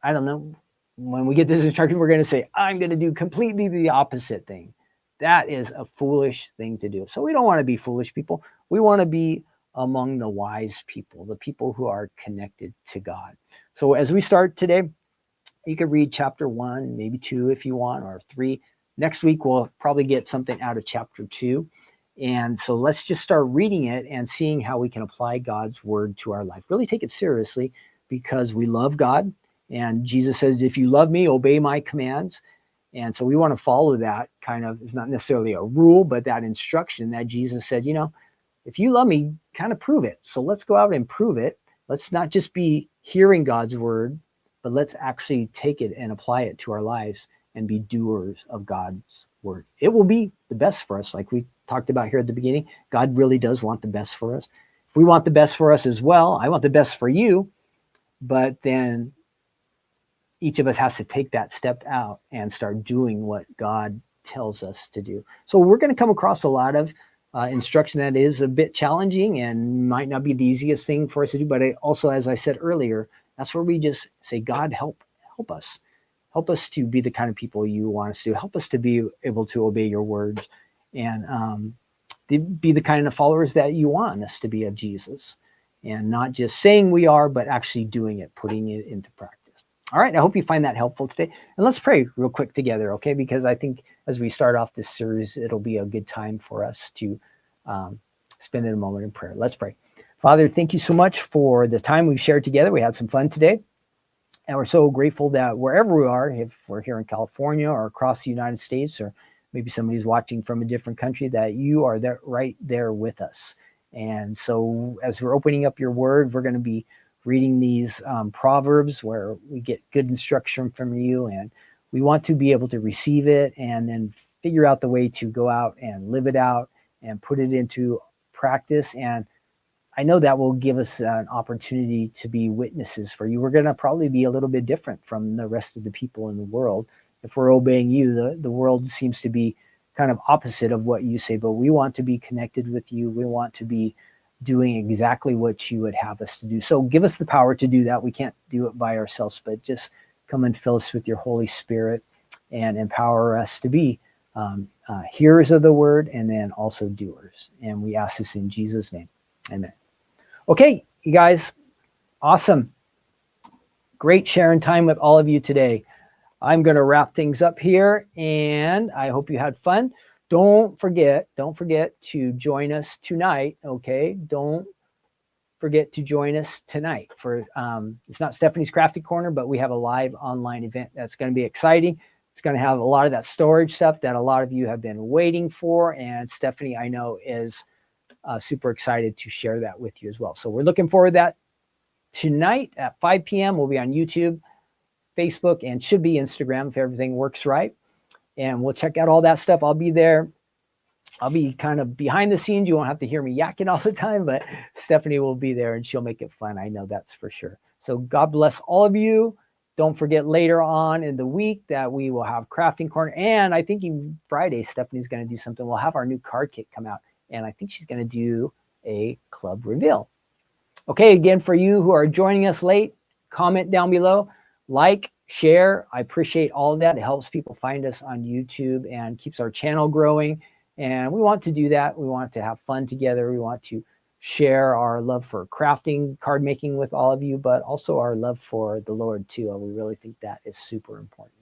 I don't know, when we get this instruction, we're going to say, I'm going to do completely the opposite thing. That is a foolish thing to do. So we don't want to be foolish people. We want to be among the wise people, the people who are connected to God. So as we start today, you could read chapter 1, maybe 2 if you want, or 3. Next week, we'll probably get something out of chapter 2. And so let's just start reading it and seeing how we can apply God's word to our life. Really take it seriously, because we love God. And Jesus says, if you love me, obey my commands. And so we want to follow that kind of, it's not necessarily a rule, but that instruction that Jesus said, if you love me, kind of prove it. So let's go out and prove it. Let's not just be hearing God's word, but let's actually take it and apply it to our lives and be doers of God's word. It will be the best for us. Like we talked about here at the beginning, God really does want the best for us. If we want the best for us as well, I want the best for you, but then each of us has to take that step out and start doing what God tells us to do. So we're going to come across a lot of instruction that is a bit challenging and might not be the easiest thing for us to do. But also, as I said earlier, that's where we just say, God, help us. Help us to be the kind of people you want us to. Help us to be able to obey your words and be the kind of followers that you want us to be of Jesus. And not just saying we are, but actually doing it, putting it into practice. All right, I hope you find that helpful today. And let's pray real quick together, okay? Because I think as we start off this series, it'll be a good time for us to spend a moment in prayer. Let's pray. Father, thank you so much for the time we've shared together. We had some fun today. And we're so grateful that wherever we are, if we're here in California or across the United States, or maybe somebody's watching from a different country, that you are there, right there with us. And so as we're opening up your word, we're going to be reading these Proverbs where we get good instruction from you, and we want to be able to receive it and then figure out the way to go out and live it out and put it into practice. And I know that will give us an opportunity to be witnesses for you. We're going to probably be a little bit different from the rest of the people in the world. If we're obeying you, the world seems to be kind of opposite of what you say, but we want to be connected with you. We want to be doing exactly what you would have us to do. So give us the power to do that. We can't do it by ourselves, but just come and fill us with your Holy Spirit and empower us to be hearers of the word and then also doers. And we ask this in Jesus' name. Amen. Okay, you guys, awesome. Great sharing time with all of you today. I'm going to wrap things up here, and I hope you had fun. Don't forget to join us tonight, okay? Don't forget to join us tonight for, it's not Stephanie's Crafty Corner, but we have a live online event that's going to be exciting. It's going to have a lot of that storage stuff that a lot of you have been waiting for, and Stephanie, I know, is super excited to share that with you as well. So we're looking forward to that tonight at 5 p.m. We'll be on YouTube, Facebook, and should be Instagram if everything works right. And we'll check out all that stuff. I'll be there. I'll be kind of behind the scenes. You won't have to hear me yakking all the time, but Stephanie will be there and she'll make it fun. I know that's for sure. So God bless all of you. Don't forget later on in the week that we will have Crafting Corner. And I think even Friday, Stephanie's going to do something. We'll have our new card kit come out. And I think she's going to do a club reveal. Okay, again, for you who are joining us late, comment down below, like, share. I appreciate all of that. It helps people find us on YouTube and keeps our channel growing. And we want to do that. We want to have fun together. We want to share our love for crafting, card making with all of you, but also our love for the Lord too. And we really think that is super important.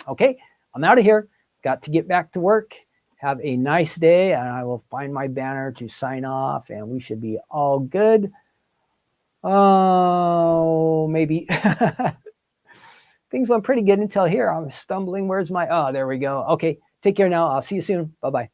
Okay, I'm out of here. Got to get back to work. Have a nice day, and I will find my banner to sign off, and we should be all good. Oh, maybe. Things went pretty good until here. I'm stumbling. Where's my, oh, there we go. Okay, take care now. I'll see you soon. Bye-bye.